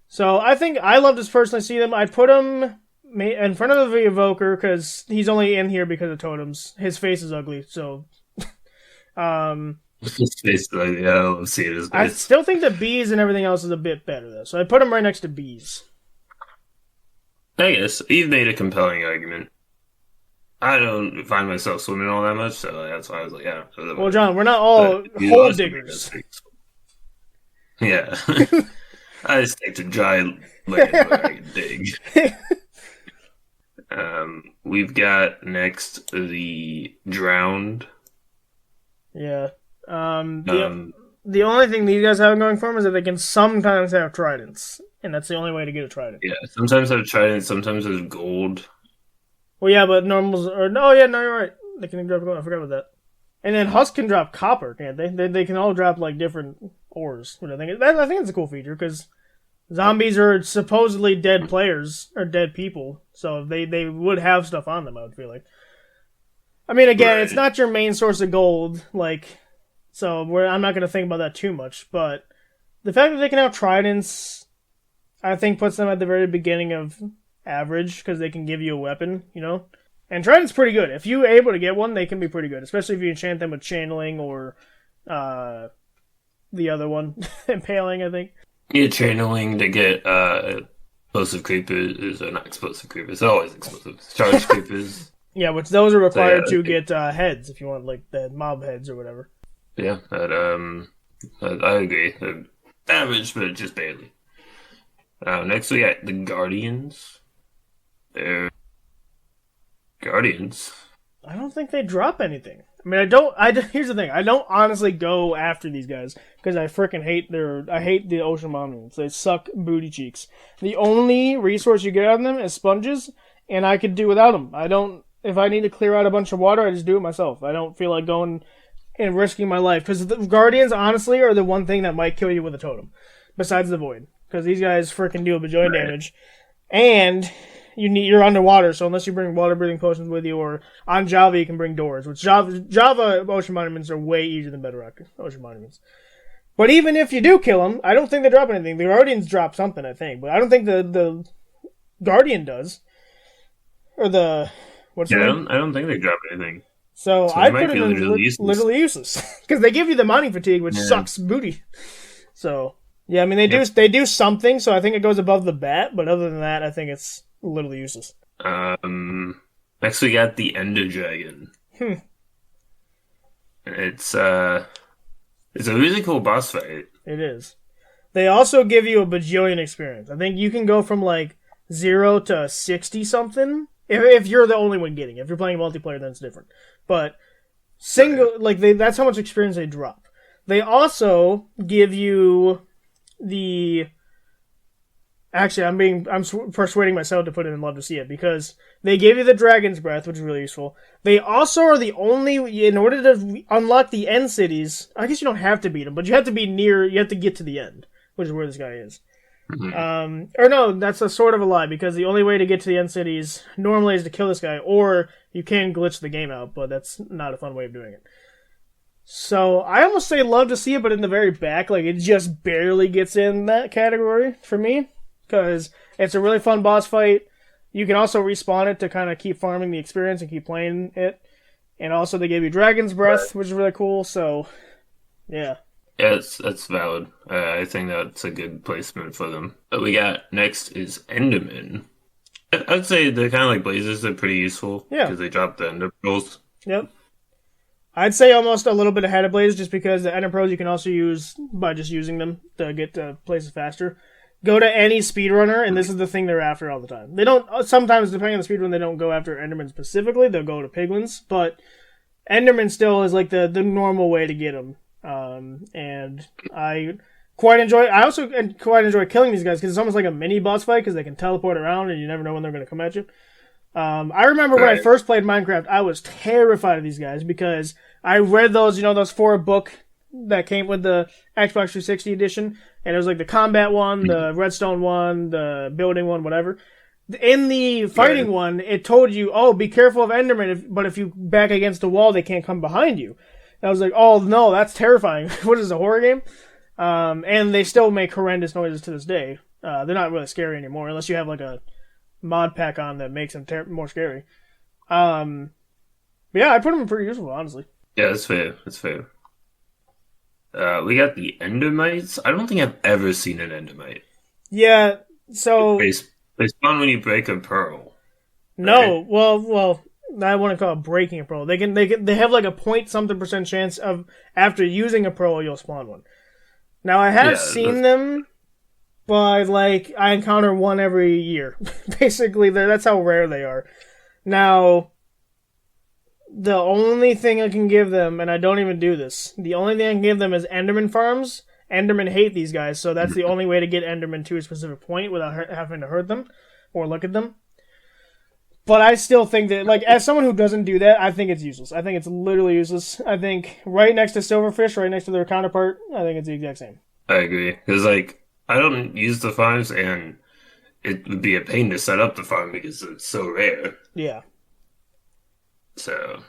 So I think I love to personally see them. I'd put him in front of the evoker because he's only in here because of totems. His face is ugly, so. His face, I don't see it as good. I still think the bees and everything else is a bit better though, so I put him right next to bees. I guess you've made a compelling argument. I don't find myself swimming all that much, so that's why I was like, yeah. Well, John, we're not all hole diggers. Yeah. I just take to dry land where I can dig. We've got next the Drowned. Yeah. Um, The only thing these guys have going for them is that they can sometimes have tridents, and that's the only way to get a trident. yeah, sometimes I've tried it, sometimes there's gold. Well, yeah, but normals are no, yeah, no, you're right. They can drop gold. I forgot about that. And then Husk can drop copper, can't they? They can all drop like different ores. Which I think it's a cool feature because zombies are supposedly dead players or dead people, so they would have stuff on them. I would feel like. I mean, again, Right. it's not your main source of gold, like, so I'm not going to think about that too much. But the fact that they can have tridents, I think, puts them at the very beginning of average because they can give you a weapon, you know. And trident's pretty good. If you're able to get one, they can be pretty good, especially if you enchant them with channeling or the other one, impaling. I think. Yeah, channeling to get explosive creepers, or not explosive creepers, always explosive. Charged creepers. Yeah, which those are required So, yeah, to get heads if you want like the mob heads or whatever. Yeah, I agree. They're average, but just barely. Next we got the Guardians. They're Guardians. I don't think they drop anything. I mean, here's the thing. I don't honestly go after these guys because I freaking hate I hate the ocean monuments. They suck booty cheeks. The only resource you get out of them is sponges, and I could do without them. If I need to clear out a bunch of water, I just do it myself. I don't feel like going and risking my life because the Guardians, honestly, are the one thing that might kill you with a totem, besides the Void, because these guys freaking do a bajillion damage, and you're underwater. So unless you bring water breathing potions with you, or on Java you can bring doors, which Java ocean monuments are way easier than Bedrock ocean monuments. But even if you do kill them, I don't think they drop anything. The Guardians drop something, I think, but I don't think the Guardian does, or the what's Yeah, the I don't think they drop anything. So So I they might put be it in literally useless because they give you the mining fatigue, which sucks booty. So yeah, I mean they do something. So I think it goes above the bat, but other than that, I think it's literally useless. Next we got the Ender Dragon. It's a really cool boss fight. It is. They also give you a bajillion experience. I think you can go from like 0 to 60 something if you're the only one getting it. If you're playing multiplayer, then it's different. But that's how much experience they drop. They also give you the. Actually, I'm persuading myself to put it in Love to See It because they give you the Dragon's Breath, which is really useful. They also are the only, in order to unlock the end cities, I guess you don't have to beat them, but you have to be you have to get to the end, which is where this guy is. Or no, that's a sort of a lie, because the only way to get to the end cities normally is to kill this guy, or you can glitch the game out, but that's not a fun way of doing it. So, I almost say Love to See It, but in the very back, like, it just barely gets in that category for me, because it's a really fun boss fight. You can also respawn it to kind of keep farming the experience and keep playing it. And also they give you Dragon's Breath, which is really cool, so, yeah. Yeah, that's valid. I think that's a good placement for them. What we got next is Enderman. I'd say they're kind of like Blazers. They're pretty useful. Yeah. Because they drop the Ender Pearls. Yep. I'd say almost a little bit ahead of Blaze, just because the Ender Pearls you can also use by just using them to get to places faster. Go to any speedrunner, and this is the thing they're after all the time. They don't, sometimes, depending on the speedrun, they don't go after Enderman specifically. They'll go to Piglins, but Enderman still is like the normal way to get them. And I also quite enjoy killing these guys because it's almost like a mini boss fight because they can teleport around and you never know when they're going to come at you. I remember when I first played Minecraft, I was terrified of these guys because I read those 4 book that came with the Xbox 360 edition, and it was like the combat one, the redstone one, the building one, whatever. In the fighting one, it told you, oh, be careful of Enderman, but if you back against the wall, they can't come behind you. And I was like, oh no, that's terrifying. What is a horror game? And they still make horrendous noises to this day. They're not really scary anymore, unless you have like a mod pack on that makes them more scary. But yeah, I put them in pretty useful, honestly. Yeah, that's fair. That's fair. We got the Endermites. I don't think I've ever seen an Endermite. Yeah, so They spawn when you break a pearl. No, well, I want to call it breaking a pearl. They have like a point something % chance of after using a pearl you'll spawn one. Now I have seen them but like I encounter one every year. Basically, that's how rare they are. Now, the only thing I can give them, and I don't even do this, the only thing I can give them is Enderman farms. Endermen hate these guys, so that's the only way to get Enderman to a specific point without having to hurt them or look at them. But I still think that, like, as someone who doesn't do that, I think it's useless. I think it's literally useless. I think right next to Silverfish, right next to their counterpart, I think it's the exact same. I agree. Because, like, I don't use the farms, and it would be a pain to set up the farm because it's so rare. Yeah. So.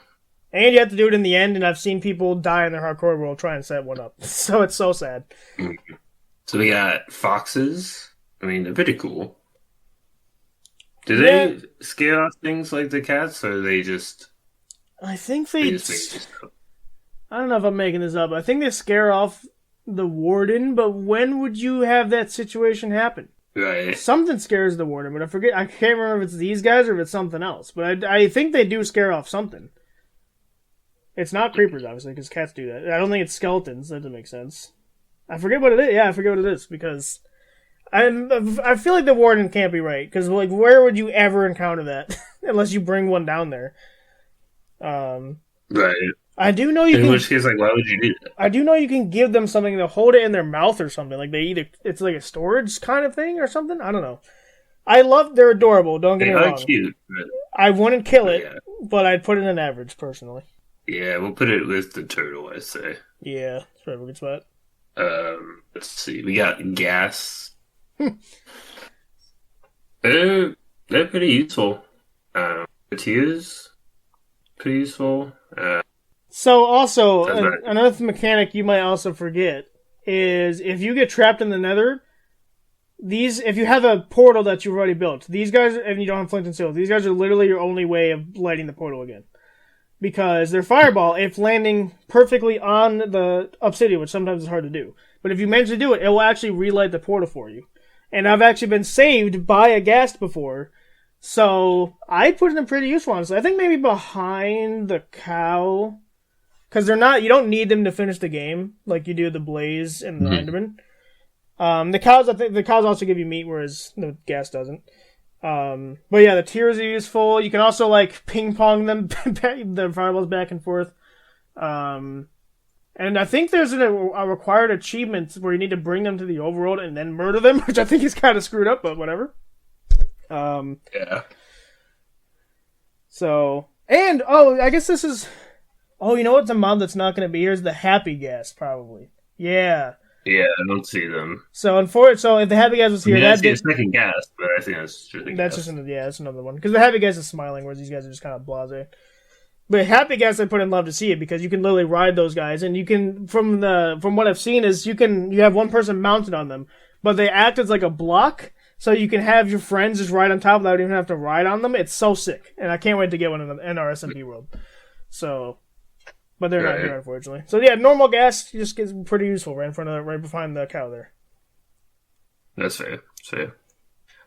And you have to do it in the end, and I've seen people die in their hardcore world trying to set one up. So it's so sad. So we got foxes. I mean, they're pretty cool. Do they scare off things like the cats, or are they just... I think they I don't know if I'm making this up. I think they scare off the warden, but when would you have that situation happen? Right. Something scares the warden, but I forget. I can't remember if it's these guys or if it's something else. But I think they do scare off something. It's not creepers, obviously, because cats do that. I don't think it's skeletons. That doesn't make sense. I forget what it is. Yeah, I forget what it is, because... I feel like the warden can't be right, because like where would you ever encounter that unless you bring one down there? Right. I do know you in can. In which case, like, why would you do that? I do know you can give them something to hold it in their mouth or something. Like it's like a storage kind of thing or something. I don't know. They're adorable. Don't get me wrong. They're cute. I wouldn't kill it, but I'd put it in an average personally. Yeah, we'll put it with the turtle, I say. Yeah, that's probably a good spot. Let's see. We got gas. They're pretty useful. The tears, pretty useful. So also, another mechanic you might also forget is if you get trapped in the nether, if you have a portal that you've already built, these guys, and you don't have flint and steel, these guys are literally your only way of lighting the portal again. Because their fireball, if landing perfectly on the obsidian, which sometimes is hard to do, but if you manage to do it, it will actually relight the portal for you. And I've actually been saved by a ghast before, so I put them pretty useful, honestly. I think maybe behind the cow, because you don't need them to finish the game, like you do the blaze and the Enderman. The cows also give you meat, whereas the ghast doesn't. But yeah, the tears are useful. You can also, like, ping-pong them, the fireballs back and forth. And I think there's a required achievement where you need to bring them to the overworld and then murder them, which I think is kind of screwed up, but whatever. Yeah. So, and, I guess this is... Oh, you know what? The mob that's not going to be here is the happy gas, probably. Yeah. Yeah, I don't see them. So if the happy gas was here, that's a second gas, but I think that's just that's another one. Because the happy gas is smiling, whereas these guys are just kind of blasé. But happy gas, I put in love to see it because you can literally ride those guys, and you can from what I've seen is you have one person mounted on them, but they act as like a block, so you can have your friends just ride on top without even have to ride on them. It's so sick, and I can't wait to get one in our SMP world. So, but they're not here unfortunately. So yeah, normal gas just gets pretty useful right behind the cow there. That's fair.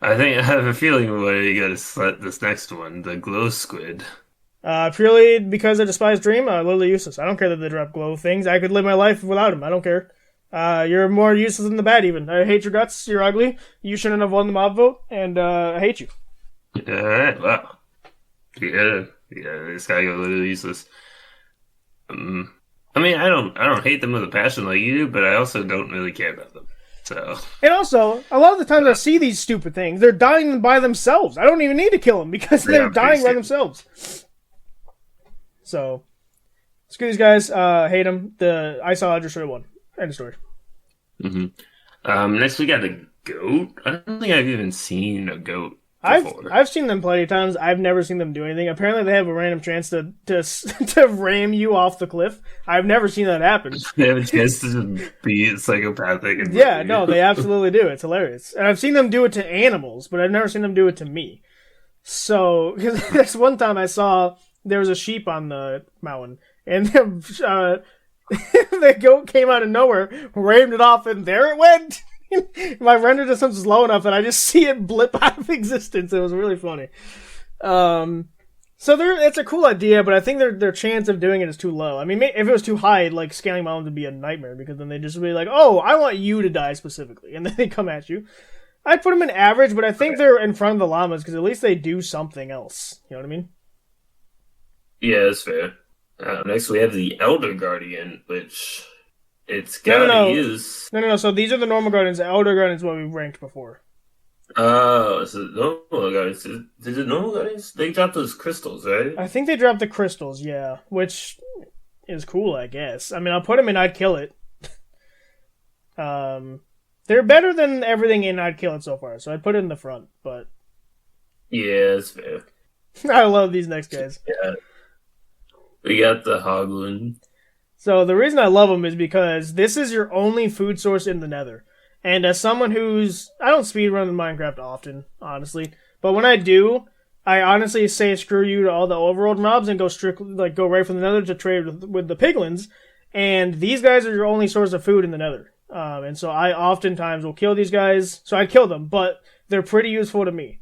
I have a feeling we're going to select this next one, the glow squid. Purely because I despise Dream, literally useless. I don't care that they drop glow things. I could live my life without him. I don't care. You're more useless than the bad, even. I hate your guts. You're ugly. You shouldn't have won the mob vote, and I hate you. Alright, wow. Yeah, this guy got literally useless. I mean, I don't hate them with a passion like you do, but I also don't really care about them. So. And also, a lot of the times I see these stupid things, they're dying by themselves. I don't even need to kill them because they're dying by themselves. So, screw these guys. Hate them. The Ice Lodger should have won. End of story. Next we got a goat. I don't think I've even seen a goat before. I've seen them plenty of times. I've never seen them do anything. Apparently, they have a random chance to ram you off the cliff. I've never seen that happen. They have a chance to just be psychopathic. And no, they absolutely do. It's hilarious. And I've seen them do it to animals, but I've never seen them do it to me. So, because there's one time I saw there was a sheep on the mountain, and the goat came out of nowhere, rammed it off, and there it went. My render distance was low enough that I just see it blip out of existence. It was really funny. So it's a cool idea, but I think their chance of doing it is too low. I mean, if it was too high, like scaling mountains would be a nightmare because then they just be like, "Oh, I want you to die specifically," and then they come at you. I'd put them in average, but I think they're in front of the llamas because at least they do something else. You know what I mean? Yeah, that's fair. Next, we have the Elder Guardian, which it's No, no, gotta no. use. No. So these are the normal guardians. The elder guardians is what we ranked before. Oh, so normal guardians. Did the normal guardians? They dropped those crystals, right? I think they dropped the crystals, yeah, which is cool, I guess. I mean, I'll put them in I'd Kill It. They're better than everything in I'd Kill It so far, so I'd put it in the front, but... Yeah, that's fair. I love these next guys. Yeah. We got the Hoglin. So the reason I love them is because this is your only food source in the Nether. And as someone who's... I don't speedrun in Minecraft often, honestly. But when I do, I honestly say screw you to all the overworld mobs and go right from the Nether to trade with the piglins. And these guys are your only source of food in the Nether. And so I oftentimes will kill these guys. So I'd kill them, but they're pretty useful to me.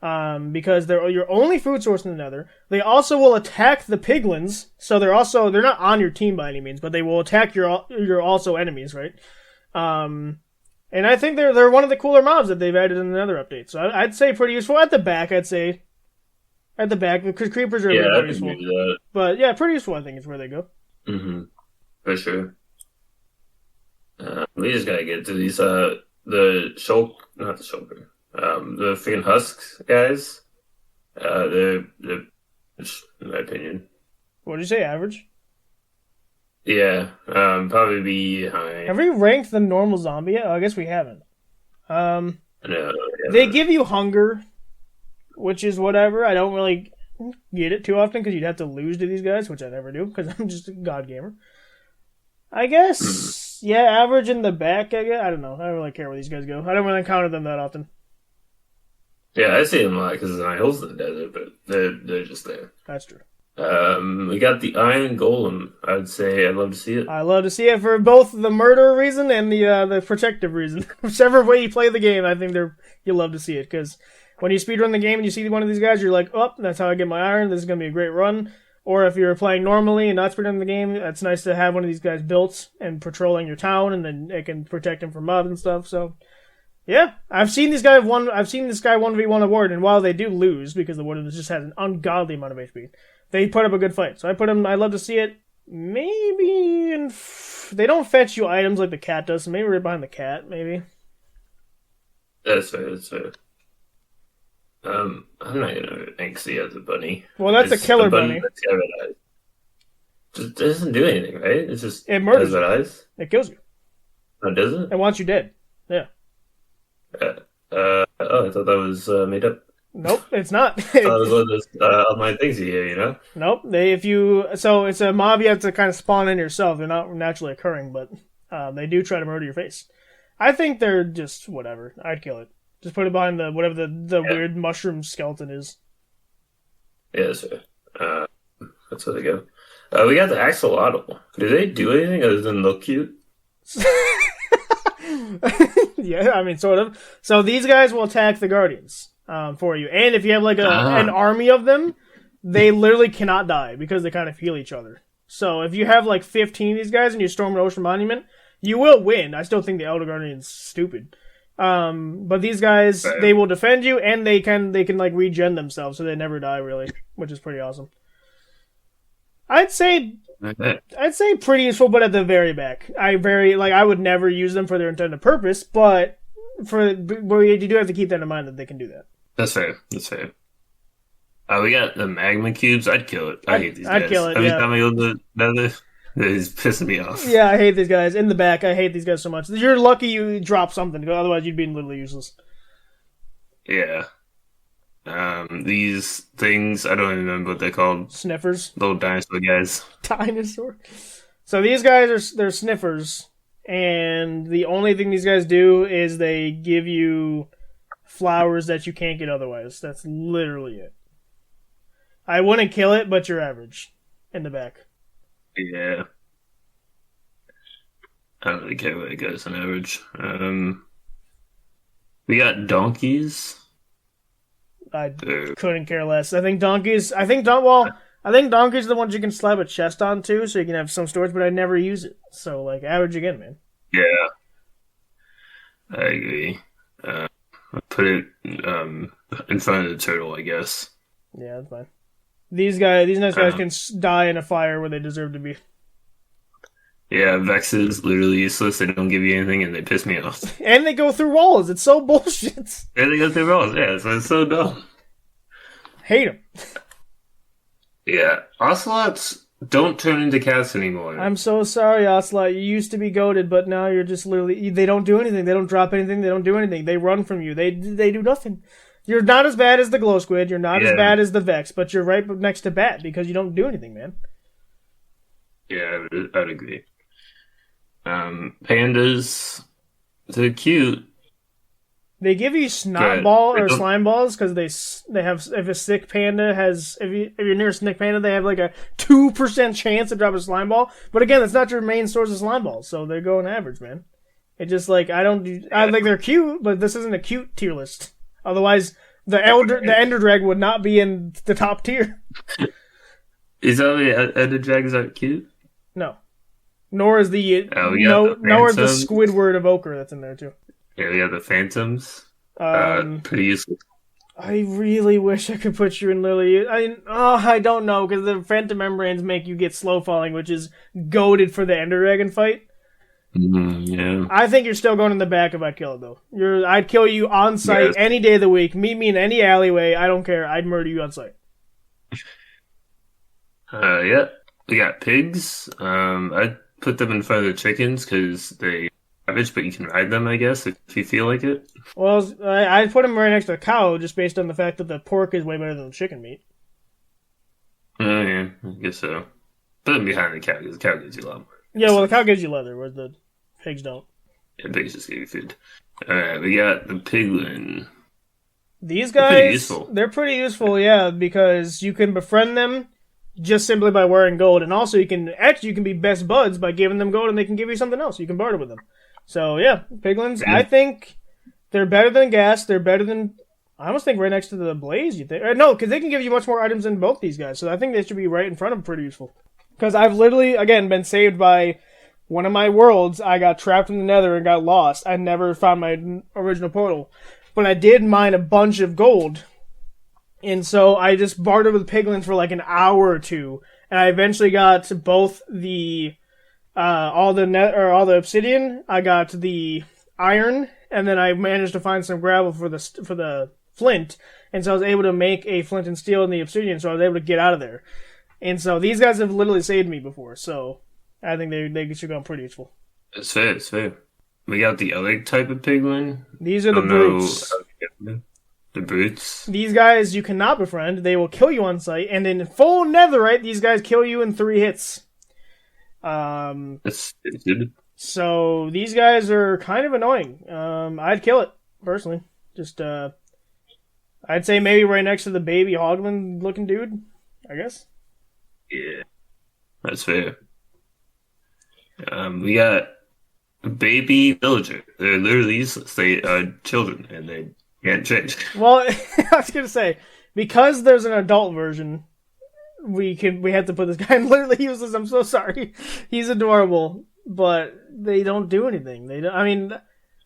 Because they're your only food source in the Nether. They also will attack the piglins. So they're not on your team by any means, but they will attack your also enemies, right? And I think they're one of the cooler mobs that they've added in another update. So I'd say pretty useful. At the back, because creepers are pretty useful. But yeah, pretty useful, I think, is where they go. Mm-hmm. For sure. We just gotta get to these, not the shulker. The freaking husks guys. They're, in my opinion. What did you say, average? Yeah, probably be high. Have we ranked the normal zombie yet? Oh, I guess we haven't. No, they give you hunger, which is whatever. I don't really get it too often because you'd have to lose to these guys, which I never do because I'm just a god gamer. I guess, yeah, average in the back, I guess. I don't know. I don't really care where these guys go. I don't really encounter them that often. Yeah, I see them a lot because there's hills in the desert, but they're just there. That's true. We got the Iron Golem. I'd say I'd love to see it. I love to see it for both the murder reason and the protective reason. Whichever way you play the game, I think you'll love to see it because when you speedrun the game and you see one of these guys, you're like, oh, that's how I get my iron. This is gonna be a great run. Or if you're playing normally and not speedrunning the game, it's nice to have one of these guys built and patrolling your town, and then it can protect him from mobs and stuff. So, yeah, I've seen this guy 1v1 award, and while they do lose because the warden just has an ungodly amount of HP, they put up a good fight. So I'd love to see it. Maybe they don't fetch you items like the cat does, so maybe right behind the cat, maybe. That's fair. I'm not gonna Anxie as a bunny. Well, that's a killer bunny. Just doesn't do anything, right? It's just it murders you. Eyes. It kills you. Oh, does it? It wants you dead. Yeah. I thought that was made up. Nope, it's not. I thought it was one of those my things here, you know? Nope. So it's a mob you have to kind of spawn in yourself. They're not naturally occurring, but they do try to murder your face. I think they're just whatever. I'd kill it. Just put it behind whatever the weird mushroom skeleton is. Yeah, that's fair. That's where they go. We got the axolotl. Do they do anything other than look cute? Yeah, I mean, sort of. So these guys will attack the guardians for you. And if you have like an army of them, they literally cannot die because they kind of heal each other. So if you have like 15 of these guys and you storm an ocean monument, you will win. I still think the Elder Guardian's stupid. But these guys, they will defend you, and they can like regen themselves, so they never die really, which is pretty awesome. I'd say pretty useful, but at the very back. I would never use them for their intended purpose, but you do have to keep that in mind that they can do that. That's fair. We got the magma cubes. I'd kill it. I hate these guys. I'd kill it. Every time I go to the it's pissing me off. Yeah, I hate these guys. In the back, I hate these guys so much. You're lucky you dropped something, otherwise you'd be literally useless. Yeah. These things, I don't even remember what they're called. Sniffers. Little dinosaur guys. Dinosaur. So these guys they're sniffers, and the only thing these guys do is they give you flowers that you can't get otherwise. That's literally it. I wouldn't kill it, but you're average in the back. Yeah. I don't really care where it goes on average. We got donkeys. I They're, couldn't care less. I think donkeys. I think donkeys are the ones you can slap a chest on too, so you can have some storage. But I never use it. So like average again, man. yeah, I agree. I put it in front of the turtle, I guess. Yeah, that's fine. These nice guys can die in a fire where they deserve to be. Yeah, Vexes literally useless. They don't give you anything, and they piss me off. And they go through walls. It's so bullshit. And they go through rolls. Yeah, so it's so dumb. Hate them. Yeah, ocelots don't turn into cats anymore. I'm so sorry, Ocelot. You used to be goated, but now you're just literally. They don't do anything. They don't drop anything. They don't do anything. They run from you. They do nothing. You're not as bad as the glow squid. You're not as bad as the Vex, but you're right next to Bat because you don't do anything, man. Yeah, I'd agree. Pandas, they're cute. They give you snot ball or slime balls because they have. If a sick panda has, if you're near a sick panda, they have like a 2% chance to drop a slime ball. But again, that's not your main source of slime balls, so they're going average, man. It just like I think they're cute, but this isn't a cute tier list. Otherwise, the Ender Drag would not be in the top tier. Is that the Ender Drags aren't cute? No. Nor is the nor is the Squidward evoker that's in there too. Yeah, we have the Phantoms. Pretty useful. I really wish I could put you in Lily. I don't know because the Phantom Membranes make you get slow falling, which is goated for the Ender Dragon fight. Yeah. I think you're still going in the back if I kill it though. I'd kill you on site any day of the week. Meet me in any alleyway. I don't care. I'd murder you on site. Yeah. We got pigs. I'd put them in front of the chickens because they savage, but you can ride them, I guess, if you feel like it. Well, I'd put them right next to the cow just based on the fact that the pork is way better than the chicken meat. Oh, yeah. I guess so. Put them behind the cow because the cow gives you a lot more. Yeah, well, the cow gives you leather, whereas the pigs don't. Yeah, pigs just give you food. Alright, we got the piglin. These guys, they're pretty useful, yeah, because you can befriend them just simply by wearing gold, and also you can be best buds by giving them gold, and they can give you something else. You can barter with them. So yeah, piglins. I think they're better than gas. They're better than. I almost think right next to the blaze. You think? No, because they can give you much more items than both these guys. So I think they should be right in front of them. Pretty useful. Because I've literally again been saved by one of my worlds. I got trapped in the Nether and got lost. I never found my original portal, but I did mine a bunch of gold. And so I just bartered with piglins for like an hour or two, and I eventually got both the all the obsidian. I got the iron, and then I managed to find some gravel for the flint, and so I was able to make a flint and steel in the obsidian. So I was able to get out of there. And so these guys have literally saved me before. So I think they should go pretty useful. It's fair. It's fair. We got the other type of piglin. These are the brutes. The brutes. These guys you cannot befriend. They will kill you on sight. And in full netherite, these guys kill you in 3 hits. That's good. So these guys are kind of annoying. I'd kill it, personally. Just, I'd say maybe right next to the baby Hoglin looking dude, I guess. Yeah. That's fair. We got a baby villager. They're literally useless. They are children, and they can't change. Well, I was gonna say, because there's an adult version, we had to put this guy in literally useless. I'm so sorry. He's adorable, but they don't do anything. They don't. I mean,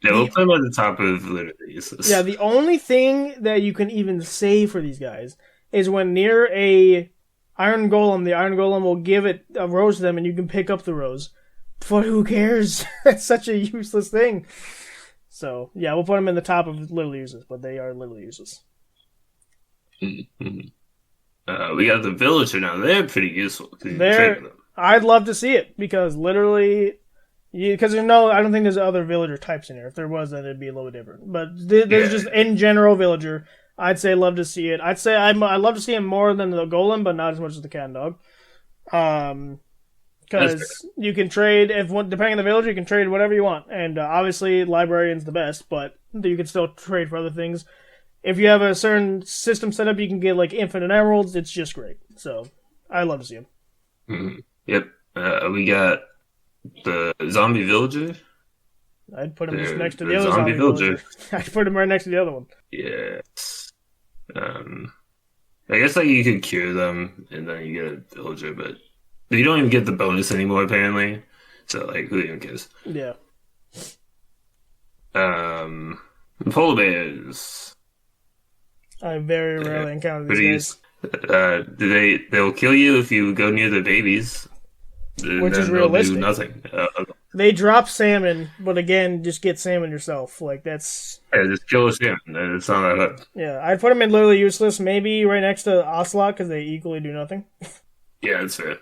yeah, we'll put him at the top of literally useless. Yeah, the only thing that you can even say for these guys is when near a iron golem, the iron golem will give it a rose to them, and you can pick up the rose. But who cares? It's such a useless thing. So, yeah, we'll put them in the top of literally useless, but they are literally useless. Mm-hmm. We got the villager now. They're pretty useful. I'd love to see it, because literally... Because I don't think there's other villager types in here. If there was, then it'd be a little bit different. But there's just, in general, villager. I'd say love to see it. I'd say I'd love to see him more than the golem, but not as much as the cat and dog. Because you can trade, depending on the villager, you can trade whatever you want. And obviously, librarian's the best, but you can still trade for other things. If you have a certain system set up, you can get like infinite emeralds. It's just great. So, I'd love to see him. Mm-hmm. Yep. We got the zombie villager. I'd put him just next to the other zombie villager. I'd put him right next to the other one. Yes. Um, I guess like you could cure them and then you get a villager, but you don't even get the bonus anymore apparently. So like, who even cares? Yeah. Um, Polar bears. I very rarely encounter these Pretty. guys. They'll kill you if you go near the babies. And Which is then they'll realistic. do nothing. They drop salmon, but again, just get salmon yourself. Like, that's... Yeah, just kill a salmon. It's not that hard. Yeah, I'd put them in literally useless, maybe right next to Ocelot, because they equally do nothing. Yeah, that's fair.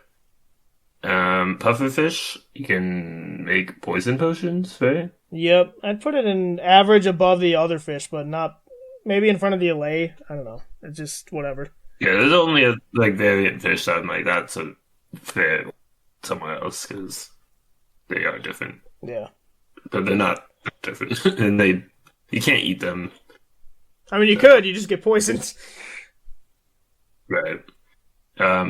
Pufferfish, you can make poison potions, right? Yep, I'd put it in average above the other fish, but not... Maybe in front of the allay. I don't know. It's just whatever. Yeah, there's only a like variant fish that I'm like that's a fair somewhere else because they are different, Yeah. but they're not different, and you can't eat them, I mean, you could. You just get poisoned. right?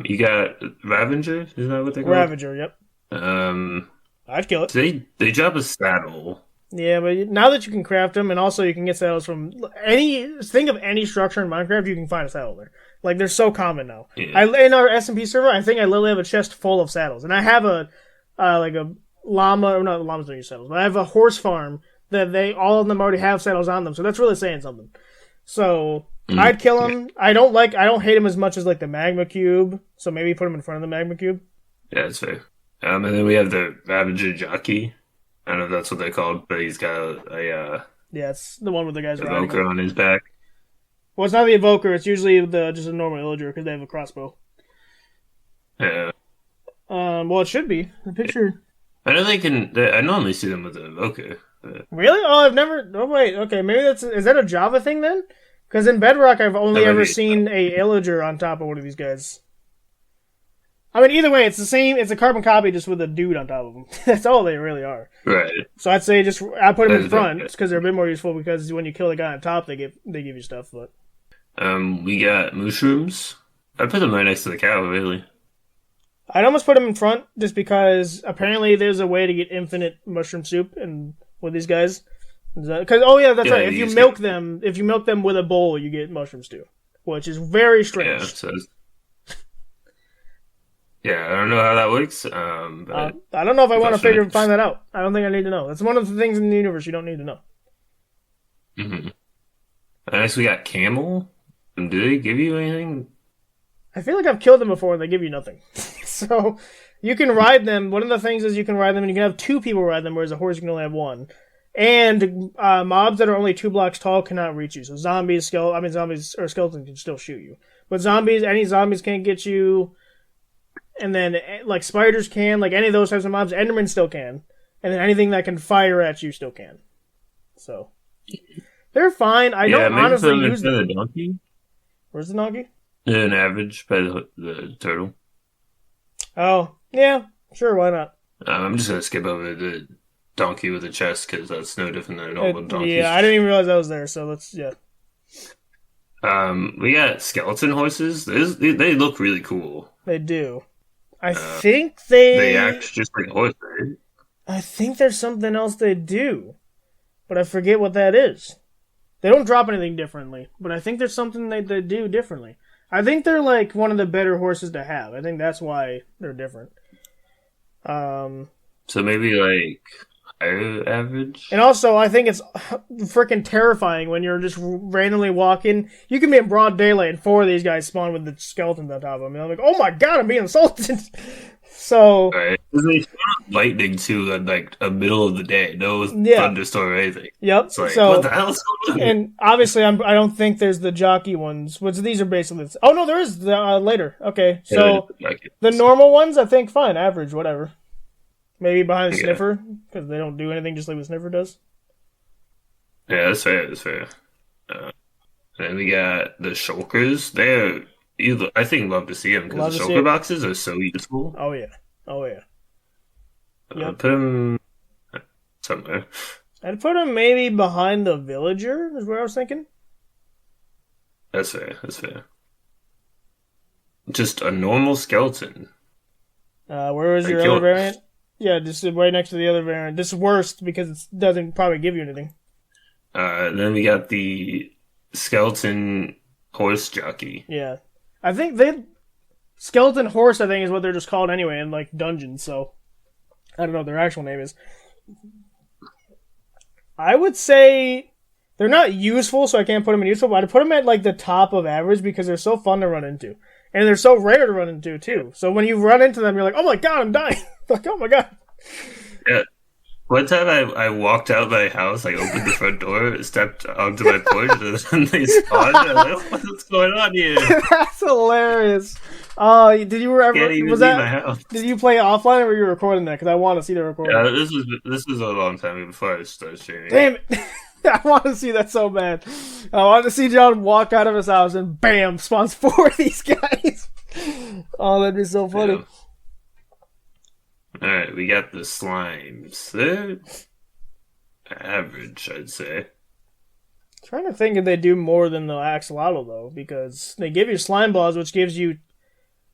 You got Ravager, is that what they call Ravager, yep. it? I'd kill it. They drop a saddle. Yeah, but now that you can craft them, and also you can get saddles from think of any structure in Minecraft, you can find a saddle there. Like, they're so common now. Yeah. In our SMP server, I think I literally have a chest full of saddles, and I have a llama, or not, llamas don't use saddles, but I have a horse farm that all of them already have saddles on them, so that's really saying something. So I'd kill them. I don't hate them as much as like the magma cube, so maybe put them in front of the magma cube. Yeah, that's fair. And then we have the Ravager jockey. I don't know if that's what they're called, but he's got a Yeah, it's the one with the guys riding. evoker on his back. Well, it's not the evoker. It's usually just a normal illager because they have a crossbow. Yeah. Well, it should be the picture. I know I normally see them with the evoker. But... Really? Oh, I've never. Oh, wait. Okay, maybe is that a Java thing then? Because in Bedrock, I've only ever seen a illager on top of one of these guys. I mean, either way, it's the same. It's a carbon copy, just with a dude on top of them. That's all they really are. Right. So I'd say I put them in front because they're a bit more useful. Because when you kill the guy on top, they give you stuff. But we got mushrooms. I put them right next to the cow. Really. I'd almost put them in front just because apparently there's a way to get infinite mushroom soup and with these guys. Because that's right. If you milk them with a bowl, you get mushroom stew, which is very strange. Yeah. So yeah, I don't know how that works. But I don't know if I want to find that out. I don't think I need to know. That's one of the things in the universe you don't need to know. Mm-hmm. Next, we got camel. Do they give you anything? I feel like I've killed them before and they give you nothing. So you can ride them. One of the things is you can ride them and you can have two people ride them, whereas a horse you can only have one. And mobs that are only 2 blocks tall cannot reach you. So zombies or skeletons can still shoot you. But any zombies can't get you. And then, like, spiders can, like, any of those types of mobs, Endermen still can. And then anything that can fire at you still can. So, they're fine. I don't honestly use them. The donkey? Where's the donkey? An average by the turtle. Oh, yeah. Sure, why not? I'm just going to skip over the donkey with a chest, because that's no different than a normal donkey. Yeah, I didn't even realize that was there, so yeah. We got skeleton horses. They look really cool. They do. I think they act just like a horse, right? I think there's something else they do, but I forget what that is. They don't drop anything differently, but I think there's something they do differently. I think they're like one of the better horses to have. I think that's why they're different. So maybe like higher average. And also, I think it's freaking terrifying when you're just randomly walking. You can be in broad daylight and 4 of these guys spawn with the skeletons on top of them. And I'm like, oh my god, I'm being assaulted. So, right. They spawn lightning too at like the middle of the day. No thunderstorm or anything. Yep. It's like, what the hell is going on? And obviously, I don't think there's the jockey ones. Which these are basically. Oh no, there is later. Okay, so the normal ones, I think, fine, average, whatever. Maybe behind the sniffer, because they don't do anything just like the sniffer does. Yeah, that's fair. And then we got the shulkers. I think love to see them, because the shulker boxes are so useful. Oh yeah. Yep. Put them somewhere. I'd put them maybe behind the villager, is what I was thinking. That's fair. Just a normal skeleton. Where is your other variant? Yeah, just right next to the other variant. This is worst because it doesn't probably give you anything. Then we got the skeleton horse jockey. Yeah. I think skeleton horse, I think, is what they're just called anyway in, like, dungeons, so I don't know what their actual name is. I would say they're not useful, so I can't put them in useful, but I'd put them at, like, the top of average because they're so fun to run into. And they're so rare to run into, too. So when you run into them, you're like, oh my god, I'm dying. Like, oh my god. Yeah. One time I walked out my house, I opened the front door, stepped onto my porch, and then they spawned. I was like, what's going on here? That's hilarious. Oh, did you ever? Can't even was leave that? my house. Did you play offline or were you recording that? Because I want to see the recording. Yeah, this was a long time before I started streaming. Damn it! I want to see that so bad. I want to see John walk out of his house and bam, spawns 4 of these guys. Oh, that'd be so funny. Yeah. Alright, we got the slimes. They're average, I'd say. Trying to think if they do more than the axolotl though, because they give you slime balls, which gives you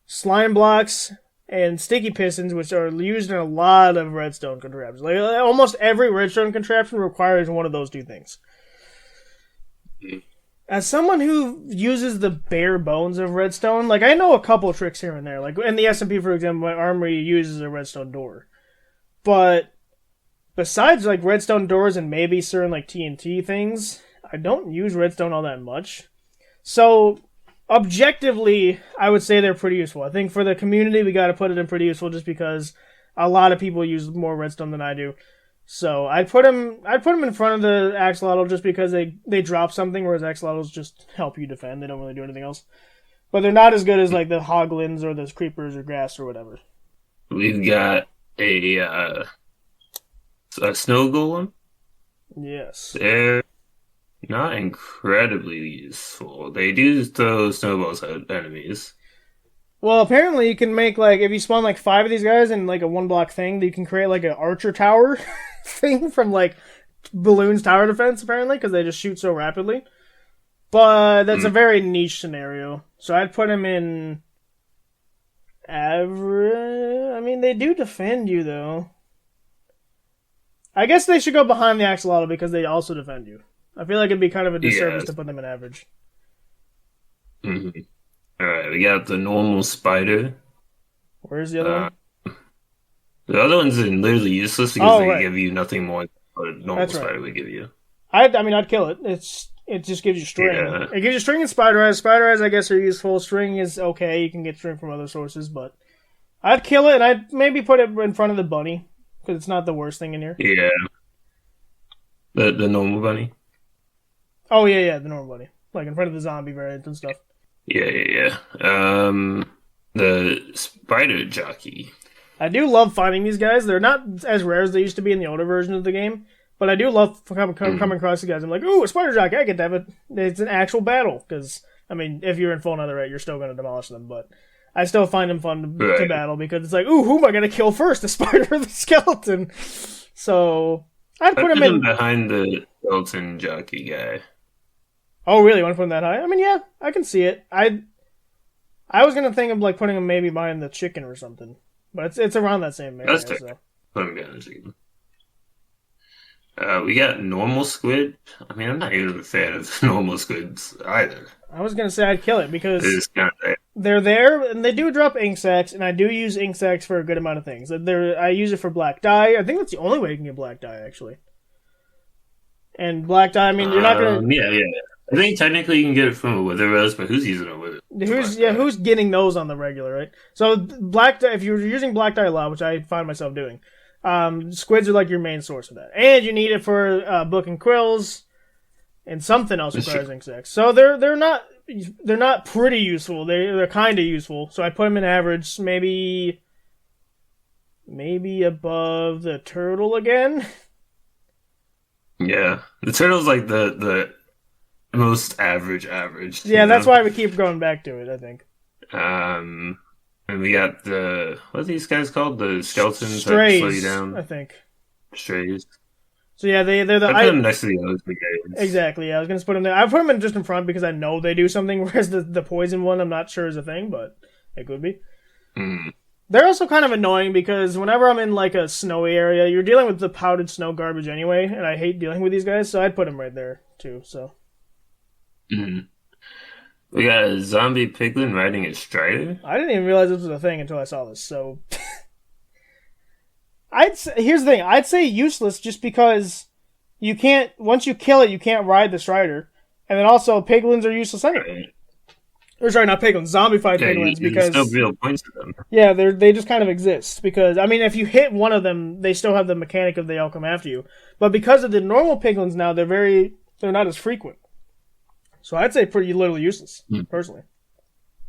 slime blocks and sticky pistons, which are used in a lot of redstone contraptions. Like almost every redstone contraption requires one of those 2 things. As someone who uses the bare bones of redstone, like I know a couple tricks here and there. Like in the SMP, for example, my armory uses a redstone door. But besides like redstone doors and maybe certain like TNT things, I don't use redstone all that much. So objectively, I would say they're pretty useful. I think for the community, we got to put it in pretty useful just because a lot of people use more redstone than I do. So I'd put them in front of the axolotl just because they drop something, whereas axolotls just help you defend. They don't really do anything else. But they're not as good as like the hoglins or the creepers or grass or whatever. We've got a snow golem. Yes. They're not incredibly useful. They do throw snowballs at enemies. Well, apparently you can make, like, if you spawn, like, 5 of these guys in, like, a 1-block thing, you can create, like, an archer tower thing from, like, Balloon's tower defense, apparently, because they just shoot so rapidly. But that's a very niche scenario. So I'd put him in average. I mean, they do defend you, though. I guess they should go behind the axolotl because they also defend you. I feel like it'd be kind of a disservice to put them in average. Mm-hmm. Alright, we got the normal spider. Where's the other one? The other one's literally useless because they give you nothing more than what a normal spider would give you. I mean, I'd kill it. It just gives you string. Yeah. It gives you string and spider eyes. Spider eyes, I guess, are useful. String is okay. You can get string from other sources, but I'd kill it and I'd maybe put it in front of the bunny because it's not the worst thing in here. Yeah. The normal bunny? Oh, yeah, the normal bunny. Like in front of the zombie variant and stuff. Yeah. The spider jockey. I do love finding these guys. They're not as rare as they used to be in the older version of the game, but I do love coming across the guys. I'm like, ooh, a spider jockey, I get that, but it's an actual battle, because, I mean, if you're in full netherite, you're still going to demolish them, but I still find them fun to battle, because it's like, ooh, who am I going to kill first, the spider or the skeleton? So, I'd put him in... behind the skeleton jockey guy. Oh, really? You want to put him that high? I mean, yeah, I can see it. I was going to think of, like, putting him maybe behind the chicken or something. But it's around that same area. That's so. Put him behind the chicken. We got normal squid. I mean, I'm not even a fan of normal squids either. I was going to say I'd kill it because they're there, and they do drop ink sacs, and I do use ink sacs for a good amount of things. I use it for black dye. I think that's the only way you can get black dye, actually. And black dye, I mean, you're not going to... Yeah. I think technically you can get it from a wither rose, but who's using a wither? Who's getting those on the regular, right? So black dye, if you're using black dye a lot, which I find myself doing, squids are like your main source of that, and you need it for book and quills, and something else requires ink sacs. So they're not pretty useful. They're kind of useful. So I put them in average, maybe above the turtle again. Yeah, the turtle's like the most average. Yeah, that's why we keep going back to it, I think. And we got what are these guys called? The skeletons Strays, that slow you down? I think. Strays. So yeah, they're the... I put them next to the other guys. Exactly, yeah, I was going to put them there. I put them just in front because I know they do something, whereas the poison one I'm not sure is a thing, but it could be. They're also kind of annoying because whenever I'm in like a snowy area, you're dealing with the powdered snow garbage anyway, and I hate dealing with these guys, so I'd put them right there too, so... We got a zombie piglin riding a strider. I didn't even realize this was a thing until I saw this. So, here's the thing. I'd say useless just because you can't. Once you kill it, you can't ride the strider, and then also piglins are useless anyway. Or sorry, not piglins, zombified piglins, because there's no real points to them. Yeah, they just kind of exist because I mean, if you hit one of them, they still have the mechanic of they all come after you. But because of the normal piglins now, they're not as frequent. So I'd say pretty literally useless, personally.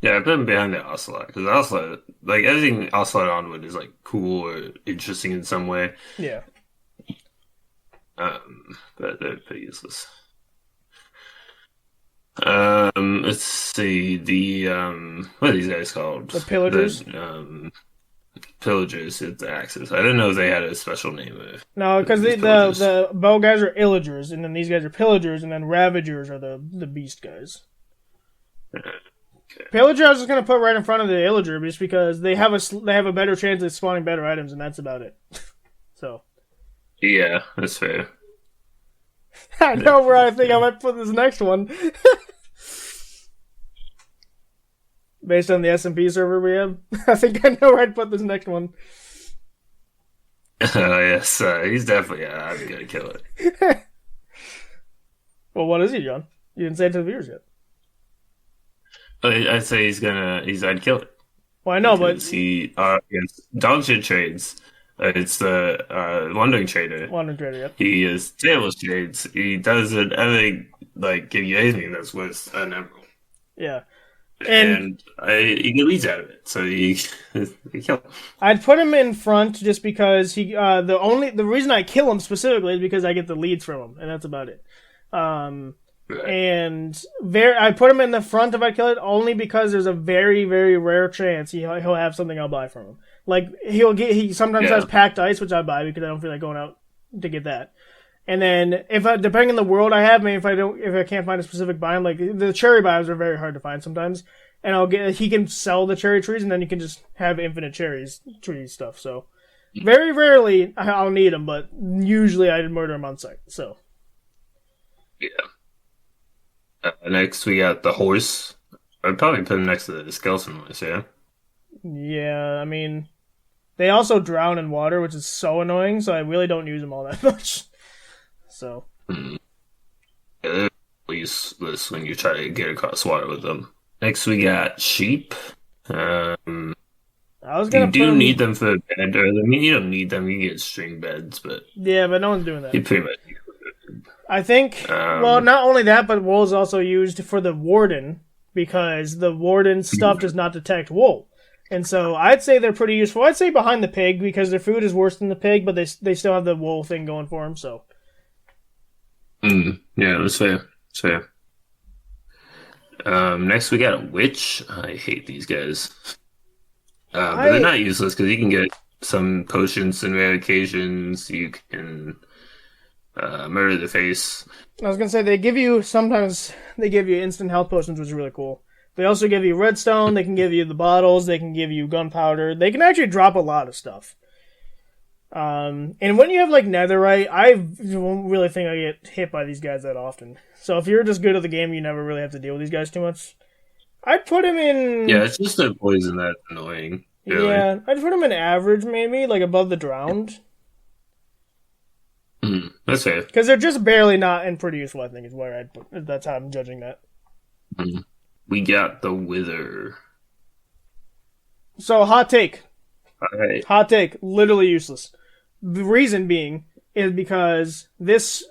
Yeah, I put him behind the Ocelot because Ocelot, like everything Ocelot onward is like cool or interesting in some way. Yeah. But they're pretty useless. Let's see the what are these guys called? The pillagers. Pillagers hit the axis. I didn't know if they had a special name. No, because the bow guys are illagers, and then these guys are pillagers, and then ravagers are the beast guys. Okay. Pillager I was just gonna put right in front of the illager just because they have a better chance of spawning better items, and that's about it. So. Yeah, that's fair. I know where I think I might put this next one. Based on the SMP server we have, I think I know where I'd put this next one. Yes, he's definitely. I'm gonna kill it. Well, what is he, John? You didn't say it to the viewers yet. I'd say I'd kill it. Well, I know, but it's dog shit trades. It's the Wandering Trader. Wandering Trader, yep. He is tailless trades. He doesn't ever give you anything that's worth an emerald. Yeah. And he get leads out of it, so you kill him. I'd put him in front just because the reason I kill him specifically is because I get the leads from him, and that's about it. Right. And I put him in the front if I kill it only because there's a very, very rare chance he'll have something I'll buy from him. Like he sometimes has packed ice, which I buy because I don't feel like going out to get that. And then depending on the world I have, maybe if I can't find a specific biome, like the cherry biomes are very hard to find sometimes. And he can sell the cherry trees, and then you can just have infinite tree stuff. So very rarely I'll need them, but usually I murder them on sight. So yeah. Next we got the horse. I'd probably put him next to the skeleton horse. Yeah. Yeah, I mean, they also drown in water, which is so annoying. So I really don't use them all that much. So. Yeah, they're useless when you try to get across water with them. Next, we got sheep. I was gonna. You do need them for a bed, or I mean, you don't need them. You get string beds, but yeah, but no one's doing that. You pretty much. I think. Well, not only that, but wool is also used for the warden because the warden's stuff does not detect wool, and so I'd say they're pretty useful. I'd say behind the pig because their food is worse than the pig, but they still have the wool thing going for them. So. Yeah, that's fair. That's fair. Next we got a witch. I hate these guys. But they're not useless because you can get some potions and rare occasions. You can murder the face. I was gonna say sometimes they give you instant health potions, which is really cool. They also give you redstone. They can give you the bottles. They can give you gunpowder. They can actually drop a lot of stuff. And when you have like netherite, I don't really think I get hit by these guys that often. So if you're just good at the game, you never really have to deal with these guys too much. I'd put him in. Yeah, it's just their poison that's annoying. Really. Yeah, I'd put him in average, maybe like above the drowned. That's fair. Because they're just barely not and pretty useful. I think is where I'd put. That's how I'm judging that. We got the wither. So hot take. All right. Hot take. Literally useless. The reason being is because this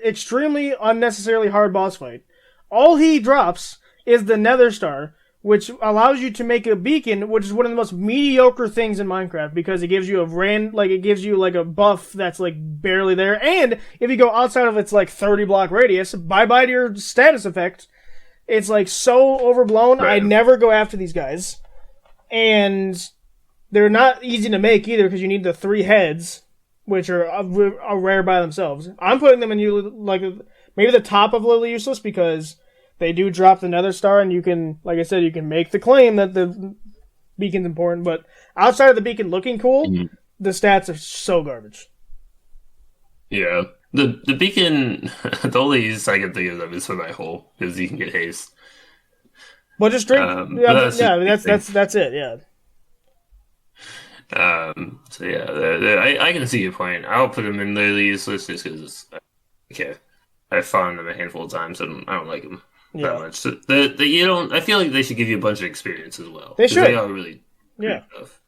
extremely unnecessarily hard boss fight, all he drops is the Nether Star, which allows you to make a beacon, which is one of the most mediocre things in Minecraft because it gives you a buff that's like barely there, and if you go outside of its like 30 block radius, bye to your status effect. It's like so overblown. Right. I never go after these guys, and they're not easy to make either because you need the 3 heads, which are rare by themselves. I'm putting them in maybe the top of Lily Useless because they do drop the Nether Star, and you can, like I said, you can make the claim that the beacon's important. But outside of the beacon looking cool, the stats are so garbage. Yeah, the beacon, the only use I can think of them is for my hole because you can get haste. But just drink. But That's it. Yeah. So yeah, I can see your point. I'll put them in literally useless just because okay. I've fought them a handful of times and I don't like them that much. So you don't. I feel like they should give you a bunch of experience as well. They should. They are really tough.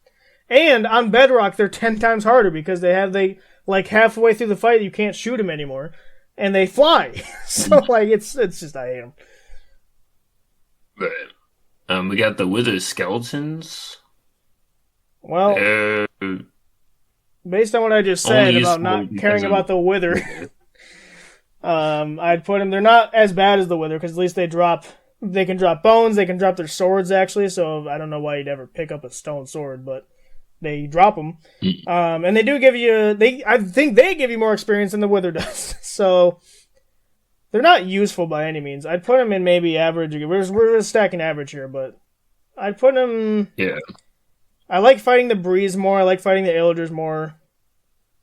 And on Bedrock, they're 10 times harder because they like halfway through the fight you can't shoot them anymore, and they fly. So like it's just I hate them. Right. We got the Wither Skeletons. Well, based on what I just said about not caring about the Wither, I'd put them. They're not as bad as the Wither because at least they can drop bones. They can drop their swords actually. So I don't know why you'd ever pick up a stone sword, but they drop them. And they do give you. I think they give you more experience than the Wither does. So they're not useful by any means. I'd put them in maybe average. We're stacking average here, but I'd put them. Yeah. I like fighting the Breeze more. I like fighting the Illagers more.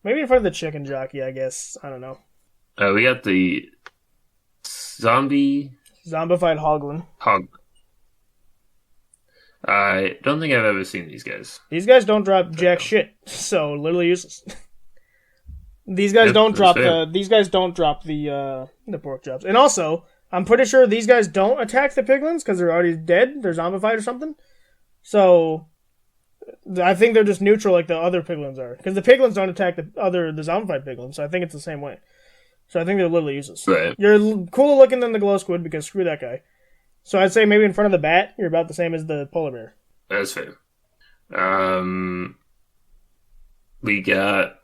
Maybe in front of the Chicken Jockey, I guess. I don't know. We got the Zombified Hoglin. I don't think I've ever seen these guys. These guys don't drop jack shit, so literally useless. These guys don't drop the pork chops. And also, I'm pretty sure these guys don't attack the piglins because they're already dead. They're zombified or something. So I think they're just neutral like the other piglins are. Because the piglins don't attack the zombified piglins, so I think it's the same way. So I think they're literally useless. Right. You're cooler looking than the glow squid because screw that guy. So I'd say maybe in front of the bat, you're about the same as the polar bear. That's fair. We got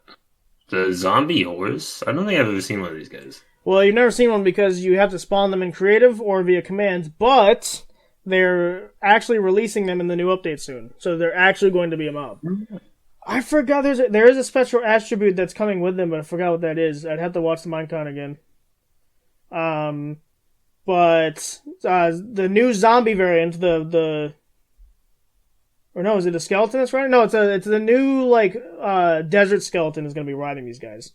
the zombie horse. I don't think I've ever seen one of these guys. Well, you've never seen one because you have to spawn them in creative or via commands, but they're actually releasing them in the new update soon. So they're actually going to be a mob. I forgot there is a special attribute that's coming with them, but I forgot what that is. I'd have to watch the Minecon again. But the new zombie variant, is it a skeleton that's riding? No, it's the new desert skeleton is going to be riding these guys.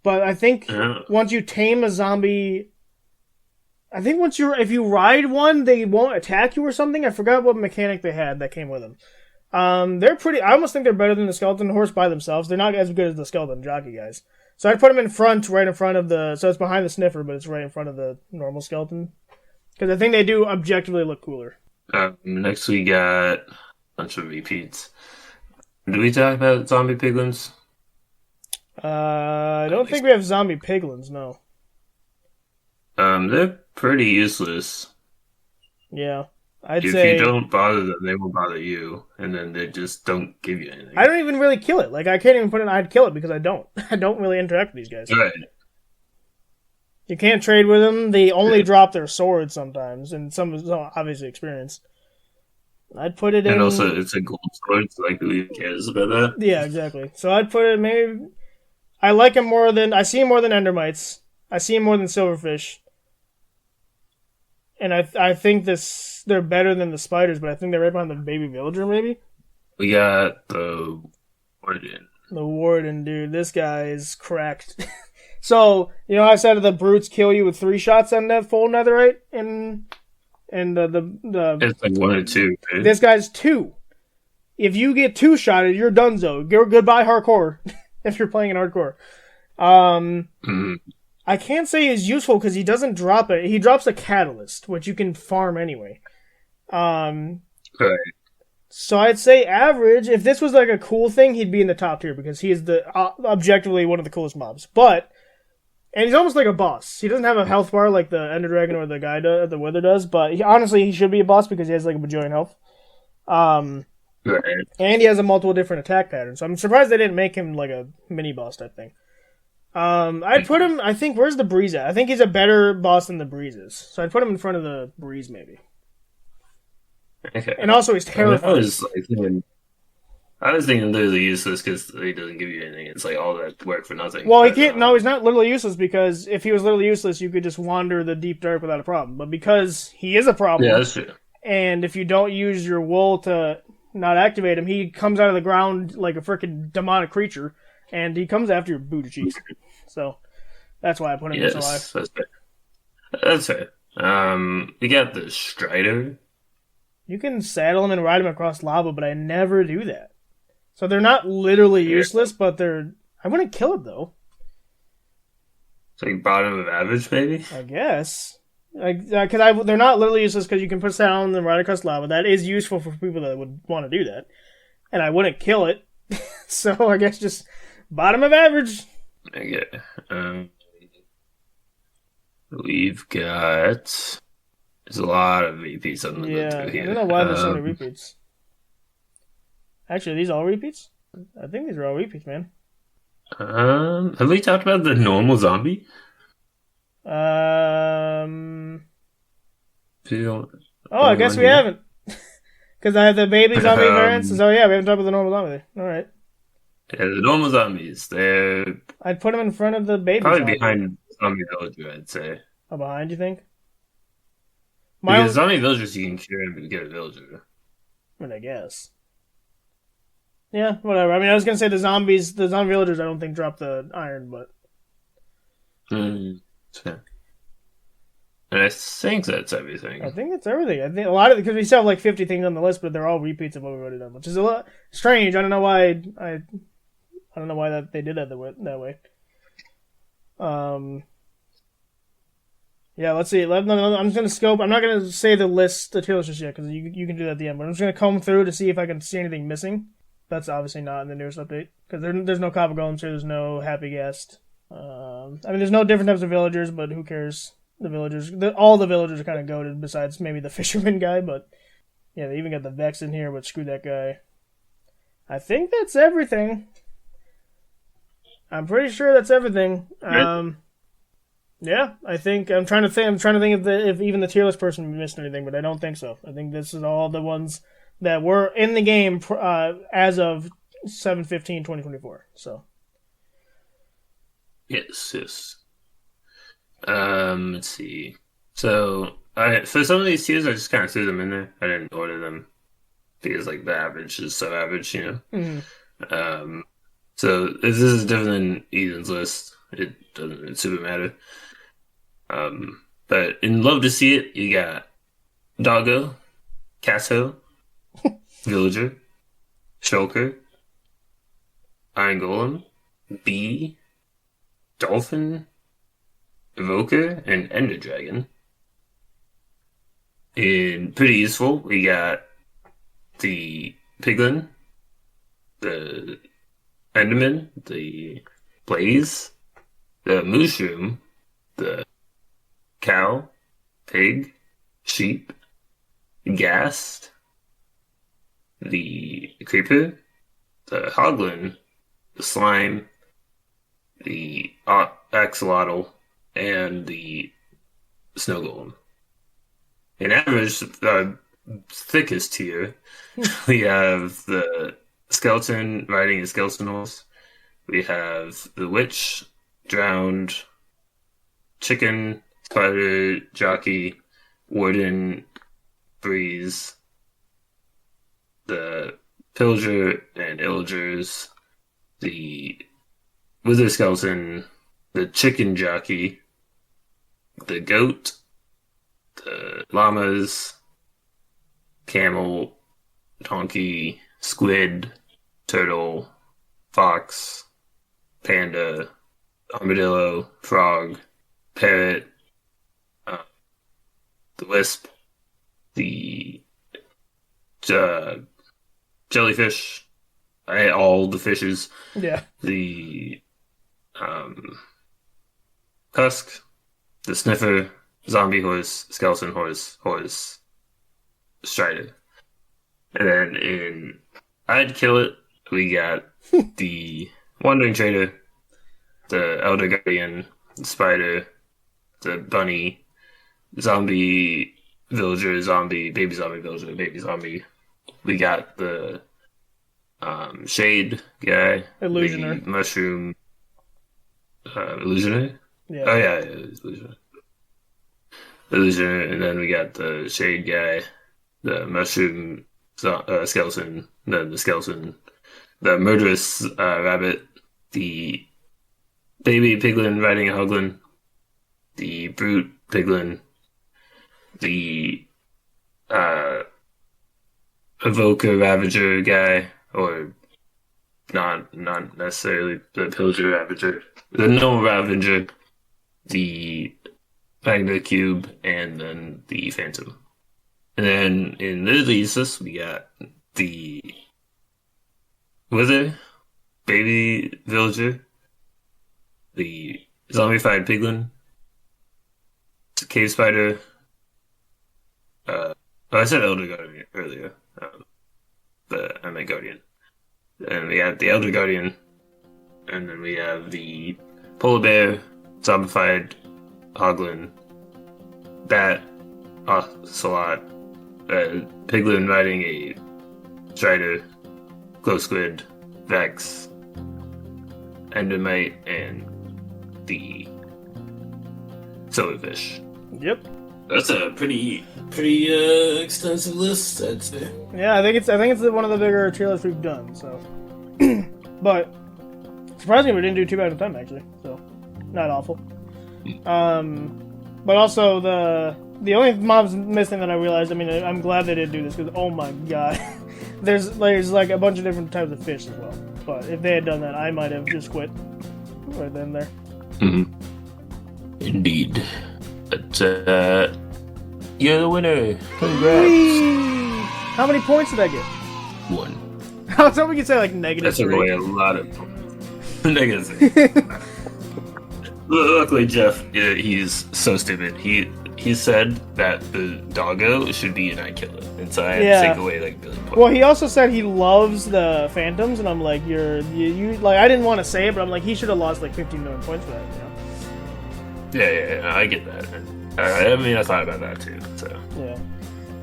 But I think once you tame a zombie, if you ride one, they won't attack you or something. I forgot what mechanic they had that came with them. They're pretty. I almost think they're better than the skeleton horse by themselves. They're not as good as the skeleton jockey guys. So I'd put them right in front of so it's behind the sniffer, but it's right in front of the normal skeleton. Because I think they do objectively look cooler. Next we got a bunch of repeats. Did we talk about zombie piglins? I don't think we have zombie piglins, no. They're pretty useless. Yeah. If you don't bother them, they won't bother you, and then they just don't give you anything. I don't even really kill it. Like, I can't even put in I'd kill it because I don't. I don't really interact with these guys. Right. You can't trade with them. They only drop their swords sometimes, and some obviously experience. I'd put it in... And also, it's a gold sword, so like, who cares about that? Yeah, exactly. So I'd put it maybe... I like him more than... I see him more than Endermites. I see him more than Silverfish. And I think they're better than the spiders, but I think they're right behind the baby villager, maybe? We got the Warden. The Warden, dude. This guy is cracked. So, you know how I said the brutes kill you with 3 shots on that full netherite? And the It's like 1 or 2, right? This guy's 2. If you get 2-shotted, you're donezo. Goodbye hardcore. If you're playing in hardcore. I can't say he's useful because he doesn't drop it. He drops a catalyst, which you can farm anyway. Right. So I'd say average. If this was like a cool thing, he'd be in the top tier because he is objectively one of the coolest mobs. And he's almost like a boss. He doesn't have a health bar like the Ender Dragon or the Wither does, but honestly, he should be a boss because he has like a bajillion health. Right. And he has a multiple different attack patterns. So I'm surprised they didn't make him like a mini boss type thing. I'd put him, I think, where's the Breeze at? I think he's a better boss than the Breeze is. So I'd put him in front of the Breeze, maybe. Okay. And also he's terrifying. I was thinking literally useless because he doesn't give you anything. It's like all that work for nothing. Well, he can't, no, he's not literally useless because if he was literally useless, you could just wander the deep dark without a problem. But because he is a problem. Yeah, that's true. And if you don't use your wool to not activate him, he comes out of the ground like a freaking demonic creature. And he comes after your booty cheeks. So, that's why I put him so high. That's fair. We got the Strider. You can saddle them and ride them across lava, but I never do that. So they're not literally useless, but they're... I wouldn't kill it, though. It's like bottom of average, maybe? I guess. They're not literally useless because you can put saddle on them right across lava. That is useful for people that would want to do that. And I wouldn't kill it. So I guess just bottom of average. Okay. We've got... There's a lot of repeats on the Yeah, through here. I don't know why there's so many repeats. Actually, are these all repeats? I think these are all repeats, man. Have we talked about the normal zombie? Oh, I guess we haven't. Because I have the baby zombie variants. So yeah, we haven't talked about the normal zombie. All right. Yeah, the normal zombies. They're I'd put them in front of the baby probably zombie. behind Zombie Villager, I'd say. Oh, behind, you think? Because Zombie Villagers, you can cure him and get a villager. I guess. Yeah, whatever. I mean, I was going to say the zombie villagers, I don't think drop the iron, but... Fair. And I think that's everything. I think that's everything. I think a lot of because we still have like 50 things on the list, but they're all repeats of what we've already done, which is a lot strange. I don't know why I don't know why that they did that way. Yeah, let's see. I'm just gonna scope. I'm not gonna say the list, the tier list just yet, because you can do that at the end. But I'm just gonna comb through to see if I can see anything missing. That's obviously not in the newest update because there's no Copper Golems here. There's no Happy Guest. I mean, there's no different types of villagers, but who cares? The villagers, all the villagers are kind of goated, besides maybe the fisherman guy. But yeah, they even got the Vex in here, but screw that guy. I think that's everything. I'm pretty sure that's everything. Yeah, I think I'm trying to think if even the tier list person missed anything, but I don't think so. I think this is all the ones that were in the game as of 7/15/2024. So yes. Let's see. So for some of these tiers, I just kind of threw them in there. I didn't order them because like the average is so average, you know. Mm-hmm. So if this is different than Ethan's list, it doesn't super matter. But in Love to See It, you got Doggo, Casso, Villager, Shulker, Iron Golem, Bee, Dolphin, Evoker, and Ender Dragon. In Pretty Useful, we got the Piglin, the Enderman, the Blaze, the Mushroom, the Cow, Pig, Sheep, Ghast, the Creeper, the Hoglin, the Slime, the Axolotl, and the Snow Golem. In average, thickest tier, we have the Skeleton riding a skeleton horse. We have the Witch, Drowned, Chicken, Spider, Jockey, Warden, Breeze, the Pillager and Illagers, the Wither Skeleton, the Chicken Jockey, the Goat, the Llamas, Camel, Donkey, Squid, Turtle, Fox, Panda, Armadillo, Frog, Parrot, the Wisp, the Jellyfish, all the fishes, Yeah. the Husk, the Sniffer, Zombie Horse, Skeleton Horse, Strider. And then in I'd Kill It, we got the Wandering Trader, the Elder Guardian, the Spider, the Bunny, Zombie Villager, Baby Zombie Villager, Baby Zombie. We got the Shade guy, Illusioner. the Mushroom, Illusioner? Yeah. Oh yeah, Illusioner, and then we got the Shade guy, the Mushroom Skeleton, then the Skeleton, the Murderous Rabbit, the Baby Piglin riding a Hoglin, the Brute Piglin, the Evoker Ravager guy, or not necessarily the Pillager Ravager, the No Ravager, the Magna Cube, and then the Phantom. And then in the Leases, we got the Wither, Baby Villager, the Zombified Piglin, Cave Spider. I said Elder Guardian earlier, but I meant Guardian. And we have the Elder Guardian, and then we have the Polar Bear, Zombified Hoglin, Bat, Ocelot, Piglin riding a Strider, Glow Squid, Vex, Endermite, and the Silverfish. Yep. That's a pretty extensive list, I'd say. Yeah, I think it's one of the bigger tier lists we've done. So, but surprisingly, we didn't do too bad of time actually. So, not awful. But also the only mobs missing that I realized. I mean, I'm glad they didn't do this because oh my god, there's like a bunch of different types of fish as well. But if they had done that, I might have just quit right then and there. Mm-hmm. Indeed. But you're the winner. Congrats. Whee! How many points did I get? 1. I was hoping we could say like negative. That's 3. away a lot of negative. Luckily, Jeff, he's so stupid. He said that the doggo should be an eye killer, and so I had to take away like really points. Well, he also said he loves the Phantoms, and I'm like, you like I didn't want to say it, but I'm like, he should have lost like 15 million points for that. You know? Yeah, I get that. I mean, I thought about that too. So yeah.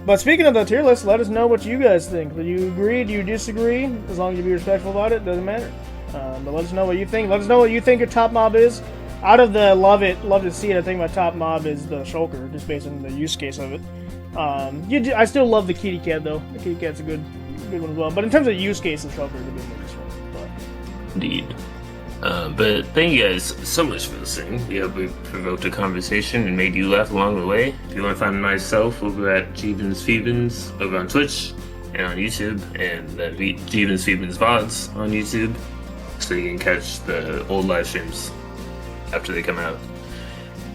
But speaking of the tier list, let us know what you guys think. Do you agree? Do you disagree? As long as you be respectful about it, doesn't matter. But let us know what you think. Let us know what you think your top mob is. Out of the love to see it, I think my top mob is the Shulker, just based on the use case of it. I still love the Kitty Cat though. The Kitty Cat's a good one as well. But in terms of use case, the Shulker is a good one as well. Indeed. But thank you guys so much for listening. We hope we provoked a conversation and made you laugh along the way. If you want to find myself over at Jeebins Phoebins over on Twitch and on YouTube, and then Jeebins Phoebins VODs on YouTube, so you can catch the old live streams after they come out.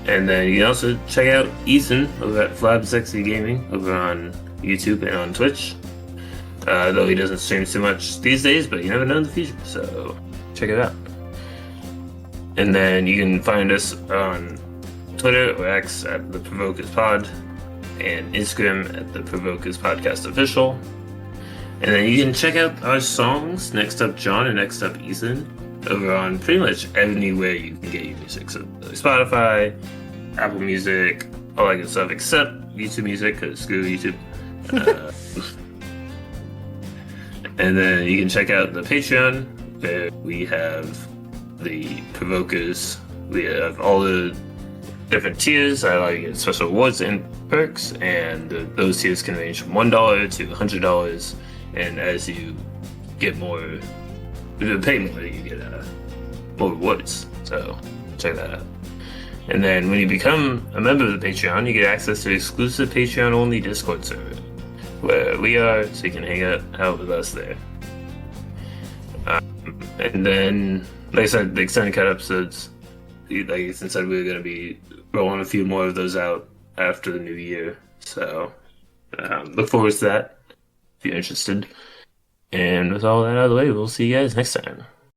And then you can also check out Ethan over at Flab Sexy Gaming over on YouTube and on Twitch. Though he doesn't stream too much these days, but you never know in the future, so check it out. And then you can find us on Twitter or X at The Provokers Pod, and Instagram at The Provokers Podcast Official. And then you can check out our songs, Next Up John and Next Up Ethan, over on pretty much anywhere you can get your music. So Spotify, Apple Music, all that good stuff, except YouTube Music, because screw YouTube. And then you can check out the Patreon, where we have the Provokers. We have all the different tiers that allow you to get special rewards and perks, and those tiers can range from $1 to $100. And as you get more, pay more, you get more rewards. So check that out. And then when you become a member of the Patreon, you get access to exclusive Patreon-only Discord server, where we are, so you can hang out with us there. And then, like I said, the extended cut episodes, like Ethan said, we were going to be rolling a few more of those out after the new year. So look forward to that if you're interested. And with all that out of the way, we'll see you guys next time.